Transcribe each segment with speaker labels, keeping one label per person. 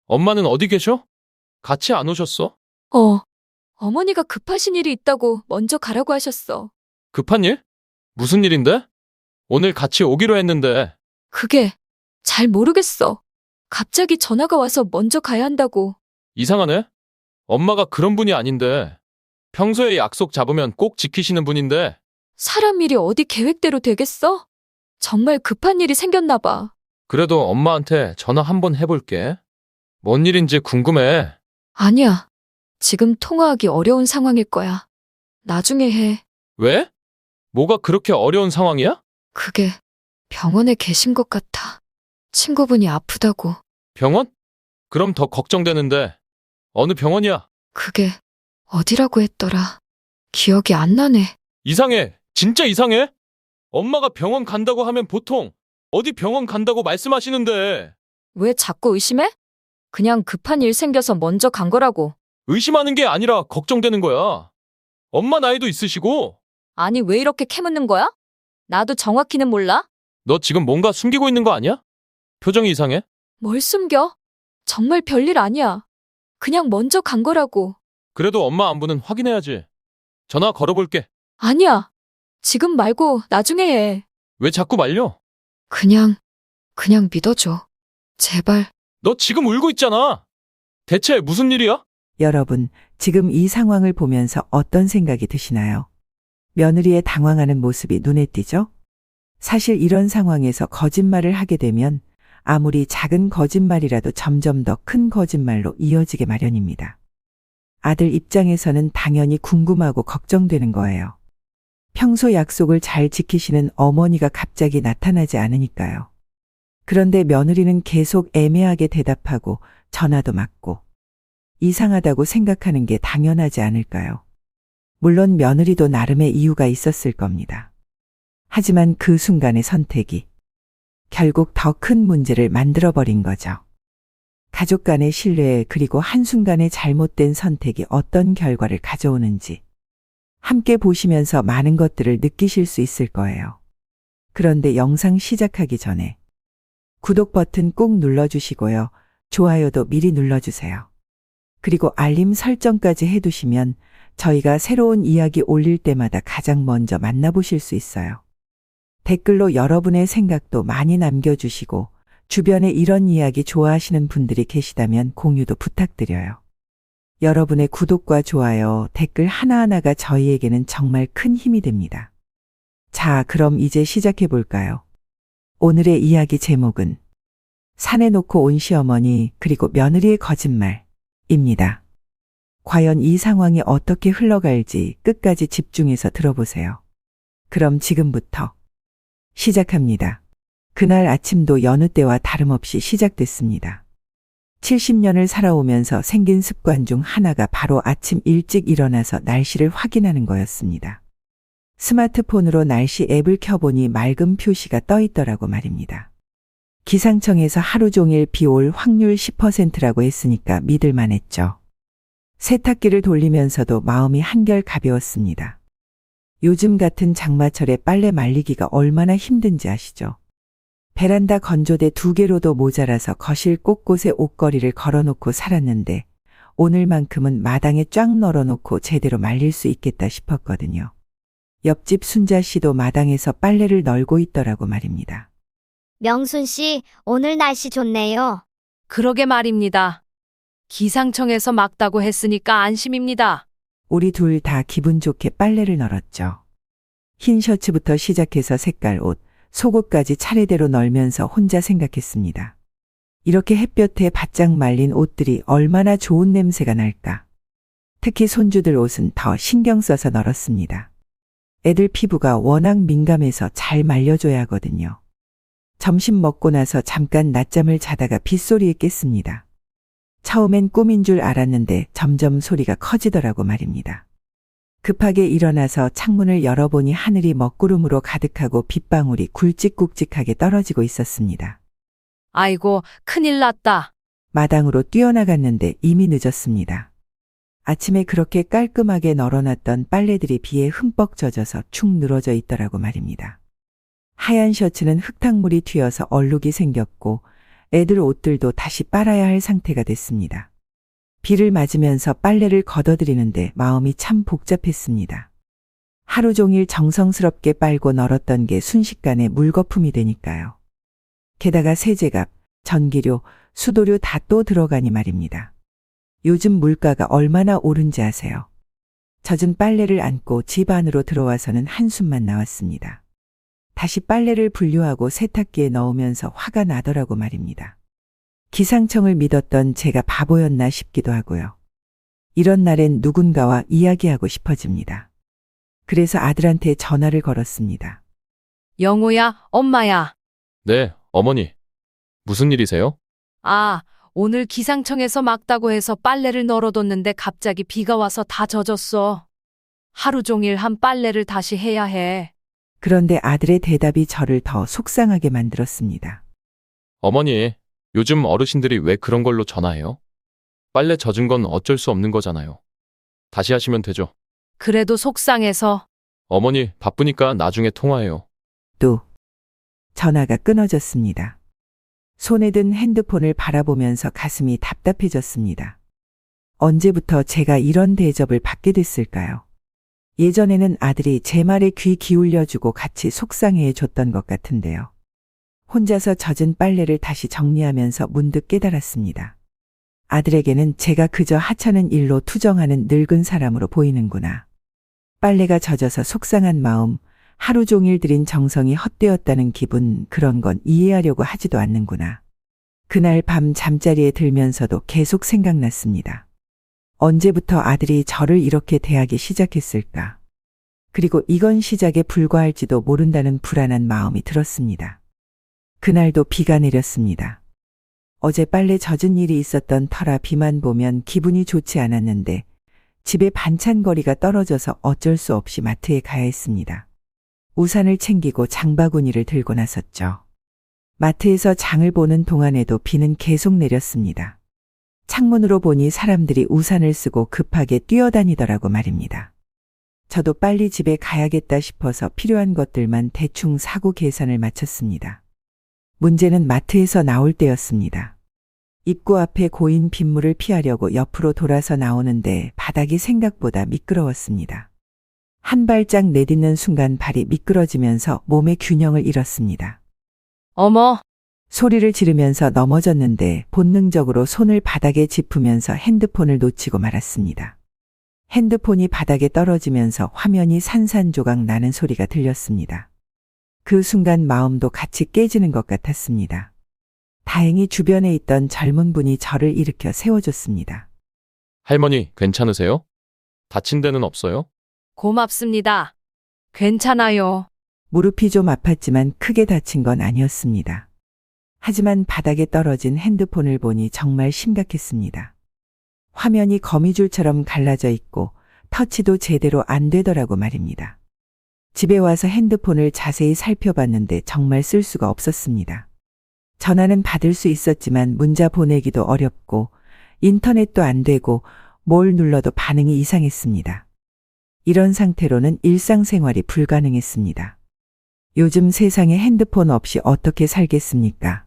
Speaker 1: 엄마는 어디 계셔? 같이 안 오셨어?
Speaker 2: 어머니가 급하신 일이 있다고 먼저 가라고 하셨어.
Speaker 1: 급한 일? 무슨 일인데? 오늘 같이 오기로 했는데.
Speaker 2: 그게 잘 모르겠어. 갑자기 전화가 와서 먼저 가야 한다고.
Speaker 1: 이상하네? 엄마가 그런 분이 아닌데. 평소에 약속 잡으면 꼭 지키시는 분인데.
Speaker 2: 사람 일이 어디 계획대로 되겠어? 정말 급한 일이 생겼나 봐.
Speaker 1: 그래도 엄마한테 전화 한번 해볼게. 뭔 일인지 궁금해.
Speaker 2: 아니야. 지금 통화하기 어려운 상황일 거야. 나중에 해.
Speaker 1: 왜? 뭐가 그렇게 어려운 상황이야?
Speaker 2: 그게 병원에 계신 것 같아. 친구분이 아프다고.
Speaker 1: 병원? 그럼 더 걱정되는데. 어느 병원이야?
Speaker 2: 그게 어디라고 했더라. 기억이 안 나네.
Speaker 1: 이상해. 진짜 이상해? 엄마가 병원 간다고 하면 보통 어디 병원 간다고 말씀하시는데.
Speaker 2: 왜 자꾸 의심해? 그냥 급한 일 생겨서 먼저 간 거라고.
Speaker 1: 의심하는 게 아니라 걱정되는 거야. 엄마 나이도 있으시고.
Speaker 2: 아니, 왜 이렇게 캐묻는 거야? 나도 정확히는 몰라.
Speaker 1: 너 지금 뭔가 숨기고 있는 거 아니야? 표정이 이상해.
Speaker 2: 뭘 숨겨? 정말 별일 아니야. 그냥 먼저 간 거라고.
Speaker 1: 그래도 엄마 안부는 확인해야지. 전화 걸어볼게.
Speaker 2: 아니야. 지금 말고 나중에 해.
Speaker 1: 왜 자꾸 말려?
Speaker 2: 그냥 믿어줘. 제발.
Speaker 1: 너 지금 울고 있잖아. 대체 무슨 일이야?
Speaker 3: 여러분, 지금 이 상황을 보면서 어떤 생각이 드시나요? 며느리의 당황하는 모습이 눈에 띄죠? 사실 이런 상황에서 거짓말을 하게 되면 아무리 작은 거짓말이라도 점점 더 큰 거짓말로 이어지게 마련입니다. 아들 입장에서는 당연히 궁금하고 걱정되는 거예요. 평소 약속을 잘 지키시는 어머니가 갑자기 나타나지 않으니까요. 그런데 며느리는 계속 애매하게 대답하고 전화도 맞고 이상하다고 생각하는 게 당연하지 않을까요? 물론 며느리도 나름의 이유가 있었을 겁니다. 하지만 그 순간의 선택이 결국 더 큰 문제를 만들어버린 거죠. 가족 간의 신뢰 그리고 한순간의 잘못된 선택이 어떤 결과를 가져오는지 함께 보시면서 많은 것들을 느끼실 수 있을 거예요. 그런데 영상 시작하기 전에 구독 버튼 꼭 눌러주시고요. 좋아요도 미리 눌러주세요. 그리고 알림 설정까지 해두시면 저희가 새로운 이야기 올릴 때마다 가장 먼저 만나보실 수 있어요. 댓글로 여러분의 생각도 많이 남겨주시고 주변에 이런 이야기 좋아하시는 분들이 계시다면 공유도 부탁드려요. 여러분의 구독과 좋아요, 댓글 하나하나가 저희에게는 정말 큰 힘이 됩니다. 자, 그럼 이제 시작해 볼까요? 오늘의 이야기 제목은 산에 놓고 온 시어머니 그리고 며느리의 거짓말입니다. 과연 이 상황이 어떻게 흘러갈지 끝까지 집중해서 들어보세요. 그럼 지금부터 시작합니다. 그날 아침도 여느 때와 다름없이 시작됐습니다. 70년을 살아오면서 생긴 습관 중 하나가 바로 아침 일찍 일어나서 날씨를 확인하는 거였습니다. 스마트폰으로 날씨 앱을 켜보니 맑은 표시가 떠 있더라고 말입니다. 기상청에서 하루 종일 비 올 확률 10%라고 했으니까 믿을만 했죠. 세탁기를 돌리면서도 마음이 한결 가벼웠습니다. 요즘 같은 장마철에 빨래 말리기가 얼마나 힘든지 아시죠? 베란다 건조대 2개로도 모자라서 거실 곳곳에 옷걸이를 걸어놓고 살았는데 오늘만큼은 마당에 쫙 널어놓고 제대로 말릴 수 있겠다 싶었거든요. 옆집 순자 씨도 마당에서 빨래를 널고 있더라고 말입니다.
Speaker 4: 명순 씨, 오늘 날씨 좋네요.
Speaker 5: 그러게 말입니다. 기상청에서 막다고 했으니까 안심입니다.
Speaker 3: 우리 둘 다 기분 좋게 빨래를 널었죠. 흰 셔츠부터 시작해서 색깔 옷, 속옷까지 차례대로 널면서 혼자 생각했습니다. 이렇게 햇볕에 바짝 말린 옷들이 얼마나 좋은 냄새가 날까. 특히 손주들 옷은 더 신경 써서 널었습니다. 애들 피부가 워낙 민감해서 잘 말려줘야 하거든요. 점심 먹고 나서 잠깐 낮잠을 자다가 빗소리에 깼습니다. 처음엔 꿈인 줄 알았는데 점점 소리가 커지더라고 말입니다. 급하게 일어나서 창문을 열어보니 하늘이 먹구름으로 가득하고 빗방울이 굵직굵직하게 떨어지고 있었습니다.
Speaker 5: 아이고, 큰일 났다.
Speaker 3: 마당으로 뛰어나갔는데 이미 늦었습니다. 아침에 그렇게 깔끔하게 널어놨던 빨래들이 비에 흠뻑 젖어서 축 늘어져 있더라고 말입니다. 하얀 셔츠는 흙탕물이 튀어서 얼룩이 생겼고 애들 옷들도 다시 빨아야 할 상태가 됐습니다. 비를 맞으면서 빨래를 걷어들이는데 마음이 참 복잡했습니다. 하루 종일 정성스럽게 빨고 널었던 게 순식간에 물거품이 되니까요. 게다가 세제값, 전기료, 수도료 다 또 들어가니 말입니다. 요즘 물가가 얼마나 오른지 아세요? 젖은 빨래를 안고 집 안으로 들어와서는 한숨만 나왔습니다. 다시 빨래를 분류하고 세탁기에 넣으면서 화가 나더라고 말입니다. 기상청을 믿었던 제가 바보였나 싶기도 하고요. 이런 날엔 누군가와 이야기하고 싶어집니다. 그래서 아들한테 전화를 걸었습니다.
Speaker 5: 영호야, 엄마야.
Speaker 1: 네, 어머니. 무슨 일이세요?
Speaker 5: 아, 오늘 기상청에서 막다고 해서 빨래를 널어뒀는데 갑자기 비가 와서 다 젖었어. 하루 종일 한 빨래를 다시 해야 해.
Speaker 3: 그런데 아들의 대답이 저를 더 속상하게 만들었습니다.
Speaker 1: 어머니, 요즘 어르신들이 왜 그런 걸로 전화해요? 빨래 젖은 건 어쩔 수 없는 거잖아요. 다시 하시면 되죠.
Speaker 5: 그래도 속상해서.
Speaker 1: 어머니, 바쁘니까 나중에 통화해요.
Speaker 3: 또 전화가 끊어졌습니다. 손에 든 핸드폰을 바라보면서 가슴이 답답해졌습니다. 언제부터 제가 이런 대접을 받게 됐을까요? 예전에는 아들이 제 말에 귀 기울여주고 같이 속상해해 줬던 것 같은데요. 혼자서 젖은 빨래를 다시 정리하면서 문득 깨달았습니다. 아들에게는 제가 그저 하찮은 일로 투정하는 늙은 사람으로 보이는구나. 빨래가 젖어서 속상한 마음, 하루 종일 들인 정성이 헛되었다는 기분, 그런 건 이해하려고 하지도 않는구나. 그날 밤 잠자리에 들면서도 계속 생각났습니다. 언제부터 아들이 저를 이렇게 대하기 시작했을까? 그리고 이건 시작에 불과할지도 모른다는 불안한 마음이 들었습니다. 그날도 비가 내렸습니다. 어제 빨래 젖은 일이 있었던 터라 비만 보면 기분이 좋지 않았는데 집에 반찬거리가 떨어져서 어쩔 수 없이 마트에 가야 했습니다. 우산을 챙기고 장바구니를 들고 나섰죠. 마트에서 장을 보는 동안에도 비는 계속 내렸습니다. 창문으로 보니 사람들이 우산을 쓰고 급하게 뛰어다니더라고 말입니다. 저도 빨리 집에 가야겠다 싶어서 필요한 것들만 대충 사고 계산을 마쳤습니다. 문제는 마트에서 나올 때였습니다. 입구 앞에 고인 빗물을 피하려고 옆으로 돌아서 나오는데 바닥이 생각보다 미끄러웠습니다. 한 발짝 내딛는 순간 발이 미끄러지면서 몸의 균형을 잃었습니다.
Speaker 5: 어머,
Speaker 3: 소리를 지르면서 넘어졌는데 본능적으로 손을 바닥에 짚으면서 핸드폰을 놓치고 말았습니다. 핸드폰이 바닥에 떨어지면서 화면이 산산조각 나는 소리가 들렸습니다. 그 순간 마음도 같이 깨지는 것 같았습니다. 다행히 주변에 있던 젊은 분이 저를 일으켜 세워줬습니다.
Speaker 1: 할머니, 괜찮으세요? 다친 데는 없어요?
Speaker 5: 고맙습니다. 괜찮아요.
Speaker 3: 무릎이 좀 아팠지만 크게 다친 건 아니었습니다. 하지만 바닥에 떨어진 핸드폰을 보니 정말 심각했습니다. 화면이 거미줄처럼 갈라져 있고 터치도 제대로 안 되더라고 말입니다. 집에 와서 핸드폰을 자세히 살펴봤는데 정말 쓸 수가 없었습니다. 전화는 받을 수 있었지만 문자 보내기도 어렵고 인터넷도 안 되고 뭘 눌러도 반응이 이상했습니다. 이런 상태로는 일상생활이 불가능했습니다. 요즘 세상에 핸드폰 없이 어떻게 살겠습니까?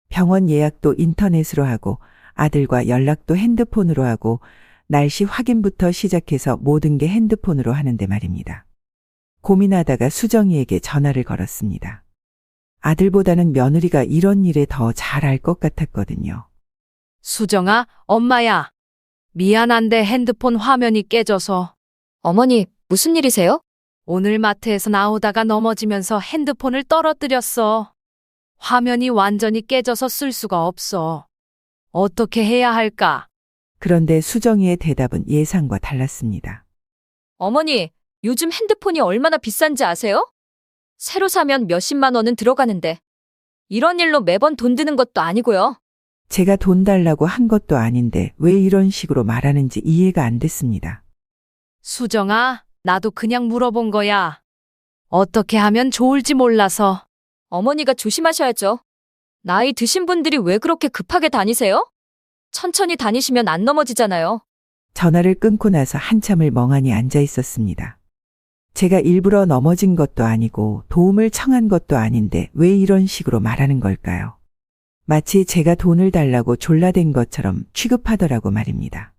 Speaker 3: 병원 예약도 인터넷으로 하고 아들과 연락도 핸드폰으로 하고 날씨 확인부터 시작해서 모든 게 핸드폰으로 하는데 말입니다. 고민하다가 수정이에게 전화를 걸었습니다. 아들보다는 며느리가 이런 일에 더 잘할 것 같았거든요.
Speaker 5: 수정아, 엄마야. 미안한데 핸드폰 화면이 깨져서.
Speaker 2: 어머니, 무슨 일이세요?
Speaker 5: 오늘 마트에서 나오다가 넘어지면서 핸드폰을 떨어뜨렸어. 화면이 완전히 깨져서 쓸 수가 없어. 어떻게 해야 할까?
Speaker 3: 그런데 수정이의 대답은 예상과 달랐습니다.
Speaker 2: 어머니, 요즘 핸드폰이 얼마나 비싼지 아세요? 새로 사면 몇십만 원은 들어가는데. 이런 일로 매번 돈 드는 것도 아니고요.
Speaker 3: 제가 돈 달라고 한 것도 아닌데 왜 이런 식으로 말하는지 이해가 안 됐습니다.
Speaker 5: 수정아, 나도 그냥 물어본 거야. 어떻게 하면 좋을지 몰라서.
Speaker 2: 어머니가 조심하셔야죠. 나이 드신 분들이 왜 그렇게 급하게 다니세요? 천천히 다니시면 안 넘어지잖아요.
Speaker 3: 전화를 끊고 나서 한참을 멍하니 앉아 있었습니다. 제가 일부러 넘어진 것도 아니고 도움을 청한 것도 아닌데 왜 이런 식으로 말하는 걸까요? 마치 제가 돈을 달라고 졸라댄 것처럼 취급하더라고 말입니다.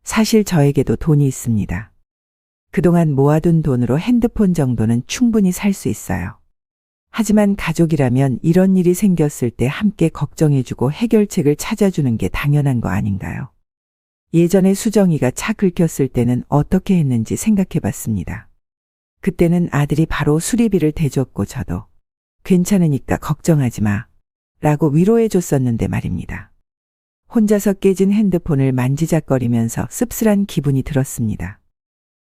Speaker 3: 사실 저에게도 돈이 있습니다. 그동안 모아둔 돈으로 핸드폰 정도는 충분히 살 수 있어요. 하지만 가족이라면 이런 일이 생겼을 때 함께 걱정해주고 해결책을 찾아주는 게 당연한 거 아닌가요? 예전에 수정이가 차 긁혔을 때는 어떻게 했는지 생각해 봤습니다. 그때는 아들이 바로 수리비를 대줬고 저도 괜찮으니까 걱정하지 마 라고 위로해 줬었는데 말입니다. 혼자서 깨진 핸드폰을 만지작거리면서 씁쓸한 기분이 들었습니다.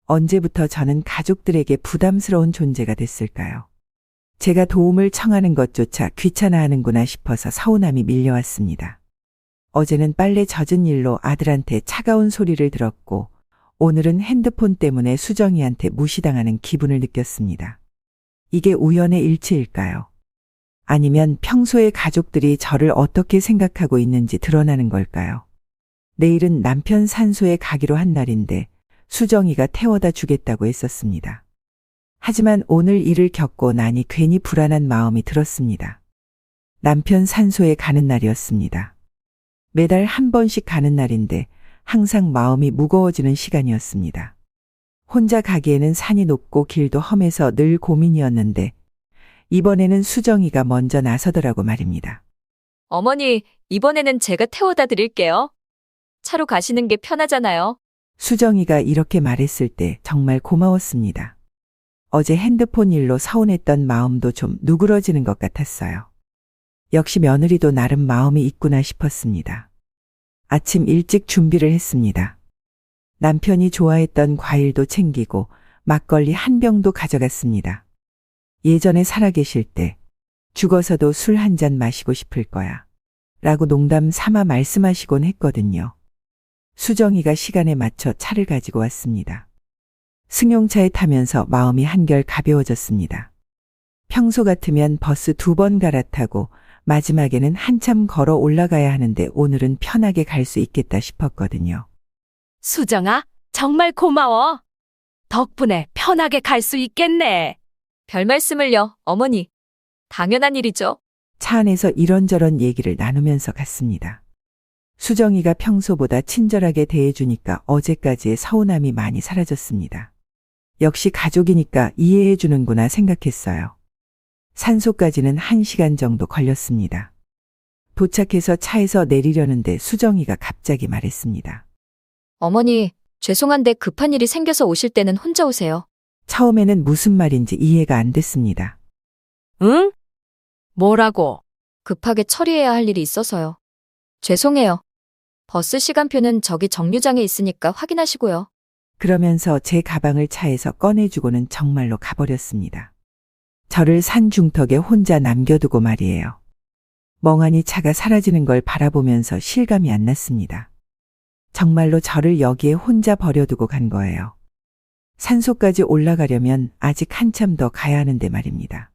Speaker 3: 언제부터 저는 가족들에게 부담스러운 존재가 됐을까요? 제가 도움을 청하는 것조차 귀찮아하는구나 싶어서 서운함이 밀려왔습니다. 어제는 빨래 젖은 일로 아들한테 차가운 소리를 들었고 오늘은 핸드폰 때문에 수정이한테 무시당하는 기분을 느꼈습니다. 이게 우연의 일치일까요? 아니면 평소에 가족들이 저를 어떻게 생각하고 있는지 드러나는 걸까요? 내일은 남편 산소에 가기로 한 날인데 수정이가 태워다 주겠다고 했었습니다. 하지만 오늘 일을 겪고 나니 괜히 불안한 마음이 들었습니다. 남편 산소에 가는 날이었습니다. 매달 한 번씩 가는 날인데 항상 마음이 무거워지는 시간이었습니다. 혼자 가기에는 산이 높고 길도 험해서 늘 고민이었는데 이번에는 수정이가 먼저 나서더라고 말입니다.
Speaker 2: 어머니, 이번에는 제가 태워다 드릴게요. 차로 가시는 게 편하잖아요.
Speaker 3: 수정이가 이렇게 말했을 때 정말 고마웠습니다. 어제 핸드폰 일로 서운했던 마음도 좀 누그러지는 것 같았어요. 역시 며느리도 나름 마음이 있구나 싶었습니다. 아침 일찍 준비를 했습니다. 남편이 좋아했던 과일도 챙기고 막걸리 한 병도 가져갔습니다. 예전에 살아계실 때 죽어서도 술 한 잔 마시고 싶을 거야 라고 농담 삼아 말씀하시곤 했거든요. 수정이가 시간에 맞춰 차를 가지고 왔습니다. 승용차에 타면서 마음이 한결 가벼워졌습니다. 평소 같으면 버스 2번 갈아타고 마지막에는 한참 걸어 올라가야 하는데 오늘은 편하게 갈 수 있겠다 싶었거든요.
Speaker 5: 수정아, 정말 고마워. 덕분에 편하게 갈 수 있겠네.
Speaker 2: 별 말씀을요, 어머니. 당연한 일이죠.
Speaker 3: 차 안에서 이런저런 얘기를 나누면서 갔습니다. 수정이가 평소보다 친절하게 대해주니까 어제까지의 서운함이 많이 사라졌습니다. 역시 가족이니까 이해해 주는구나 생각했어요. 산소까지는 1시간 정도 걸렸습니다. 도착해서 차에서 내리려는데 수정이가 갑자기 말했습니다.
Speaker 2: 어머니, 죄송한데 급한 일이 생겨서 오실 때는 혼자 오세요.
Speaker 3: 처음에는 무슨 말인지 이해가 안 됐습니다.
Speaker 5: 응? 뭐라고?
Speaker 2: 급하게 처리해야 할 일이 있어서요. 죄송해요. 버스 시간표는 저기 정류장에 있으니까 확인하시고요.
Speaker 3: 그러면서 제 가방을 차에서 꺼내주고는 정말로 가버렸습니다. 저를 산 중턱에 혼자 남겨두고 말이에요. 멍하니 차가 사라지는 걸 바라보면서 실감이 안 났습니다. 정말로 저를 여기에 혼자 버려두고 간 거예요. 산소까지 올라가려면 아직 한참 더 가야 하는데 말입니다.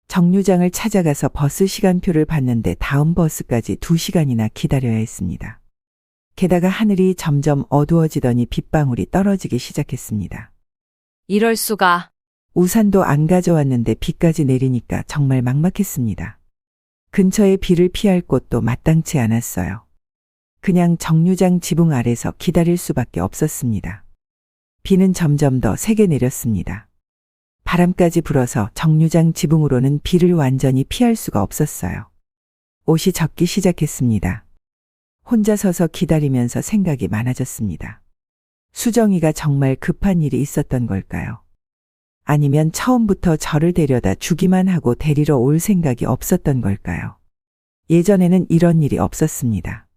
Speaker 3: 정류장을 찾아가서 버스 시간표를 봤는데 다음 버스까지 2시간이나 기다려야 했습니다. 게다가 하늘이 점점 어두워지더니 빗방울이 떨어지기 시작했습니다.
Speaker 5: 이럴 수가.
Speaker 3: 우산도 안 가져왔는데 비까지 내리니까 정말 막막했습니다. 근처에 비를 피할 곳도 마땅치 않았어요. 그냥 정류장 지붕 아래서 기다릴 수밖에 없었습니다. 비는 점점 더 세게 내렸습니다. 바람까지 불어서 정류장 지붕으로는 비를 완전히 피할 수가 없었어요. 옷이 젖기 시작했습니다. 혼자 서서 기다리면서 생각이 많아졌습니다. 수정이가 정말 급한 일이 있었던 걸까요? 아니면 처음부터 저를 데려다 주기만 하고 데리러 올 생각이 없었던 걸까요? 예전에는 이런 일이 없었습니다.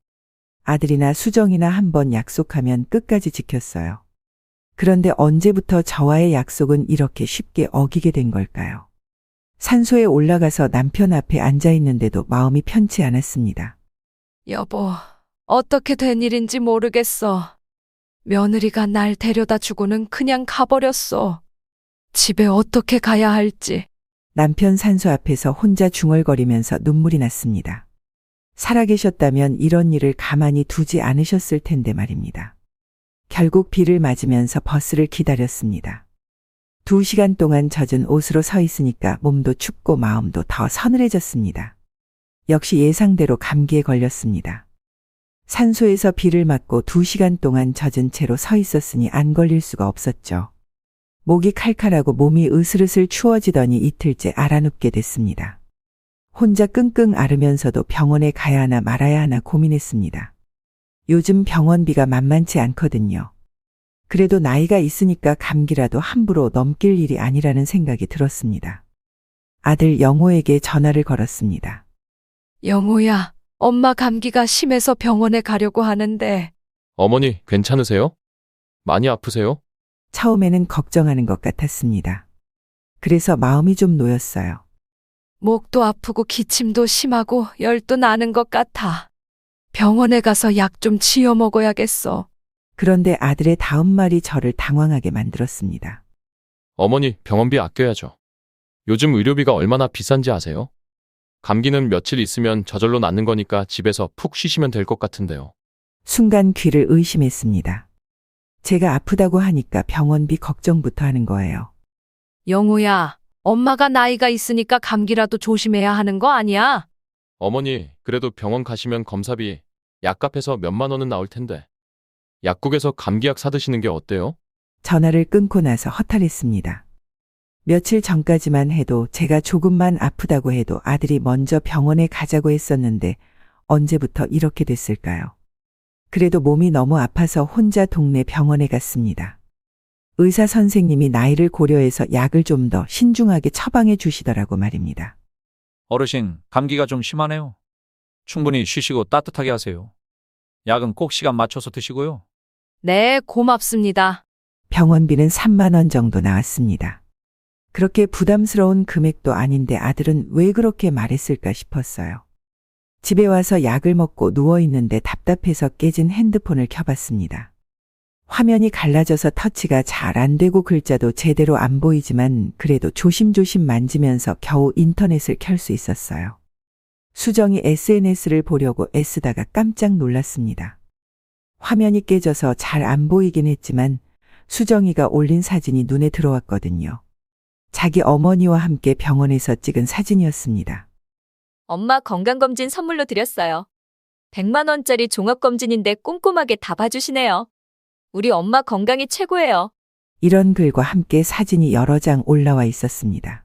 Speaker 3: 아들이나 수정이나 한번 약속하면 끝까지 지켰어요. 그런데 언제부터 저와의 약속은 이렇게 쉽게 어기게 된 걸까요? 산소에 올라가서 남편 앞에 앉아 있는데도 마음이 편치 않았습니다.
Speaker 5: 여보, 어떻게 된 일인지 모르겠어. 며느리가 날 데려다 주고는 그냥 가버렸어. 집에 어떻게 가야 할지.
Speaker 3: 남편 산소 앞에서 혼자 중얼거리면서 눈물이 났습니다. 살아계셨다면 이런 일을 가만히 두지 않으셨을 텐데 말입니다. 결국 비를 맞으면서 버스를 기다렸습니다. 2시간 동안 젖은 옷으로 서 있으니까 몸도 춥고 마음도 더 서늘해졌습니다. 역시 예상대로 감기에 걸렸습니다. 산소에서 비를 맞고 2시간 동안 젖은 채로 서 있었으니 안 걸릴 수가 없었죠. 목이 칼칼하고 몸이 으슬으슬 추워지더니 이틀째 알아눕게 됐습니다. 혼자 끙끙 앓으면서도 병원에 가야 하나 말아야 하나 고민했습니다. 요즘 병원비가 만만치 않거든요. 그래도 나이가 있으니까 감기라도 함부로 넘길 일이 아니라는 생각이 들었습니다. 아들 영호에게 전화를 걸었습니다.
Speaker 5: 영호야, 엄마 감기가 심해서 병원에 가려고 하는데.
Speaker 1: 어머니, 괜찮으세요? 많이 아프세요?
Speaker 3: 처음에는 걱정하는 것 같았습니다. 그래서 마음이 좀 놓였어요.
Speaker 5: 목도 아프고 기침도 심하고 열도 나는 것 같아. 병원에 가서 약 좀 지어 먹어야겠어.
Speaker 3: 그런데 아들의 다음 말이 저를 당황하게 만들었습니다.
Speaker 1: 어머니, 병원비 아껴야죠. 요즘 의료비가 얼마나 비싼지 아세요? 감기는 며칠 있으면 저절로 낫는 거니까 집에서 푹 쉬시면 될 것 같은데요.
Speaker 3: 순간 귀를 의심했습니다. 제가 아프다고 하니까 병원비 걱정부터 하는 거예요.
Speaker 5: 영호야, 엄마가 나이가 있으니까 감기라도 조심해야 하는 거 아니야?
Speaker 1: 어머니, 그래도 병원 가시면 검사비, 약값해서 몇만 원은 나올 텐데. 약국에서 감기약 사드시는 게 어때요?
Speaker 3: 전화를 끊고 나서 허탈했습니다. 며칠 전까지만 해도 제가 조금만 아프다고 해도 아들이 먼저 병원에 가자고 했었는데 언제부터 이렇게 됐을까요? 그래도 몸이 너무 아파서 혼자 동네 병원에 갔습니다. 의사 선생님이 나이를 고려해서 약을 좀 더 신중하게 처방해 주시더라고 말입니다.
Speaker 6: 어르신, 감기가 좀 심하네요. 충분히 쉬시고 따뜻하게 하세요. 약은 꼭 시간 맞춰서 드시고요.
Speaker 5: 네, 고맙습니다.
Speaker 3: 병원비는 3만 원 정도 나왔습니다. 그렇게 부담스러운 금액도 아닌데 아들은 왜 그렇게 말했을까 싶었어요. 집에 와서 약을 먹고 누워있는데 답답해서 깨진 핸드폰을 켜봤습니다. 화면이 갈라져서 터치가 잘 안 되고 글자도 제대로 안 보이지만 그래도 조심조심 만지면서 겨우 인터넷을 켤 수 있었어요. 수정이 SNS를 보려고 애쓰다가 깜짝 놀랐습니다. 화면이 깨져서 잘 안 보이긴 했지만 수정이가 올린 사진이 눈에 들어왔거든요. 자기 어머니와 함께 병원에서 찍은 사진이었습니다.
Speaker 2: 엄마 건강검진 선물로 드렸어요. 100만 원짜리 종합검진인데 꼼꼼하게 다 봐주시네요. 우리 엄마 건강이 최고예요.
Speaker 3: 이런 글과 함께 사진이 여러 장 올라와 있었습니다.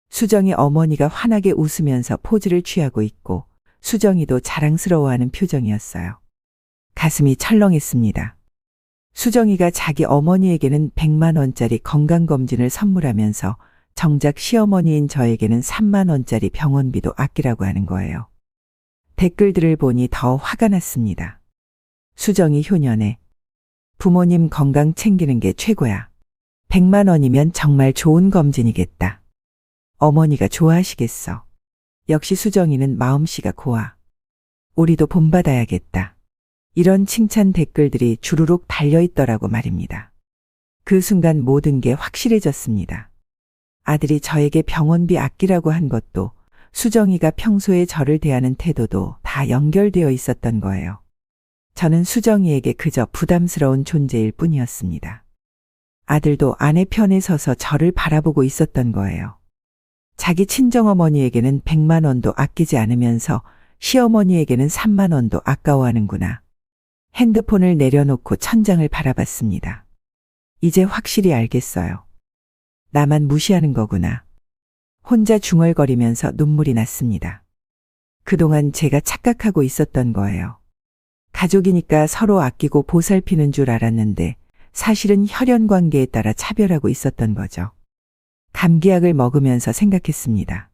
Speaker 3: 수정이 어머니가 환하게 웃으면서 포즈를 취하고 있고 수정이도 자랑스러워하는 표정이었어요. 가슴이 철렁했습니다. 수정이가 자기 어머니에게는 100만 원짜리 건강검진을 선물하면서 정작 시어머니인 저에게는 3만 원짜리 병원비도 아끼라고 하는 거예요. 댓글들을 보니 더 화가 났습니다. 수정이 효년에 부모님 건강 챙기는 게 최고야. 100만 원이면 정말 좋은 검진이겠다. 어머니가 좋아하시겠어. 역시 수정이는 마음씨가 고와. 우리도 본받아야겠다. 이런 칭찬 댓글들이 주르륵 달려있더라고 말입니다. 그 순간 모든 게 확실해졌습니다. 아들이 저에게 병원비 아끼라고 한 것도 수정이가 평소에 저를 대하는 태도도 다 연결되어 있었던 거예요. 저는 수정이에게 그저 부담스러운 존재일 뿐이었습니다. 아들도 아내 편에 서서 저를 바라보고 있었던 거예요. 자기 친정어머니에게는 100만 원도 아끼지 않으면서 시어머니에게는 3만 원도 아까워하는구나. 핸드폰을 내려놓고 천장을 바라봤습니다. 이제 확실히 알겠어요. 나만 무시하는 거구나. 혼자 중얼거리면서 눈물이 났습니다. 그동안 제가 착각하고 있었던 거예요. 가족이니까 서로 아끼고 보살피는 줄 알았는데 사실은 혈연 관계에 따라 차별하고 있었던 거죠. 감기약을 먹으면서 생각했습니다.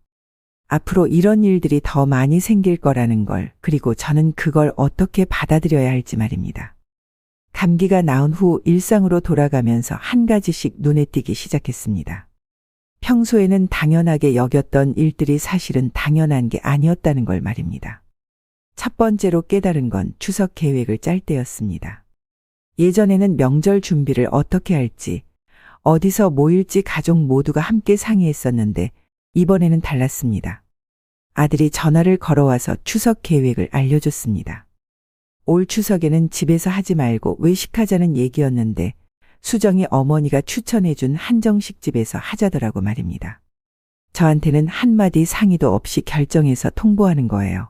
Speaker 3: 앞으로 이런 일들이 더 많이 생길 거라는 걸, 그리고 저는 그걸 어떻게 받아들여야 할지 말입니다. 감기가 나은 후 일상으로 돌아가면서 한 가지씩 눈에 띄기 시작했습니다. 평소에는 당연하게 여겼던 일들이 사실은 당연한 게 아니었다는 걸 말입니다. 첫 번째로 깨달은 건 추석 계획을 짤 때였습니다. 예전에는 명절 준비를 어떻게 할지, 어디서 모일지 가족 모두가 함께 상의했었는데 이번에는 달랐습니다. 아들이 전화를 걸어와서 추석 계획을 알려줬습니다. 올 추석에는 집에서 하지 말고 외식하자는 얘기였는데 수정이 어머니가 추천해준 한정식 집에서 하자더라고 말입니다. 저한테는 한마디 상의도 없이 결정해서 통보하는 거예요.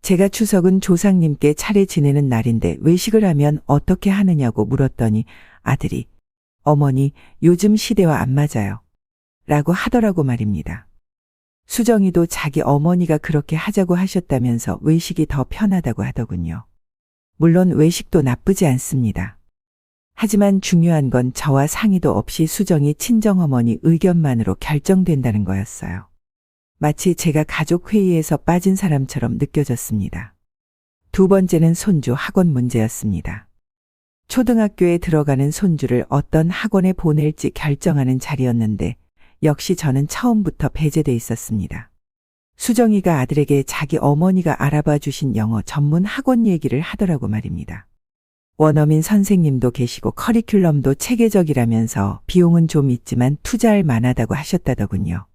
Speaker 3: 제가 추석은 조상님께 차례 지내는 날인데 외식을 하면 어떻게 하느냐고 물었더니 아들이 어머니 요즘 시대와 안 맞아요. 라고 하더라고 말입니다. 수정이도 자기 어머니가 그렇게 하자고 하셨다면서 외식이 더 편하다고 하더군요. 물론 외식도 나쁘지 않습니다. 하지만 중요한 건 저와 상의도 없이 수정이 친정어머니 의견만으로 결정된다는 거였어요. 마치 제가 가족 회의에서 빠진 사람처럼 느껴졌습니다. 두 번째는 손주 학원 문제였습니다. 초등학교에 들어가는 손주를 어떤 학원에 보낼지 결정하는 자리였는데 역시 저는 처음부터 배제돼 있었습니다. 수정이가 아들에게 자기 어머니가 알아봐 주신 영어 전문 학원 얘기를 하더라고 말입니다. 원어민 선생님도 계시고 커리큘럼도 체계적이라면서 비용은 좀 있지만 투자할 만하다고 하셨다더군요.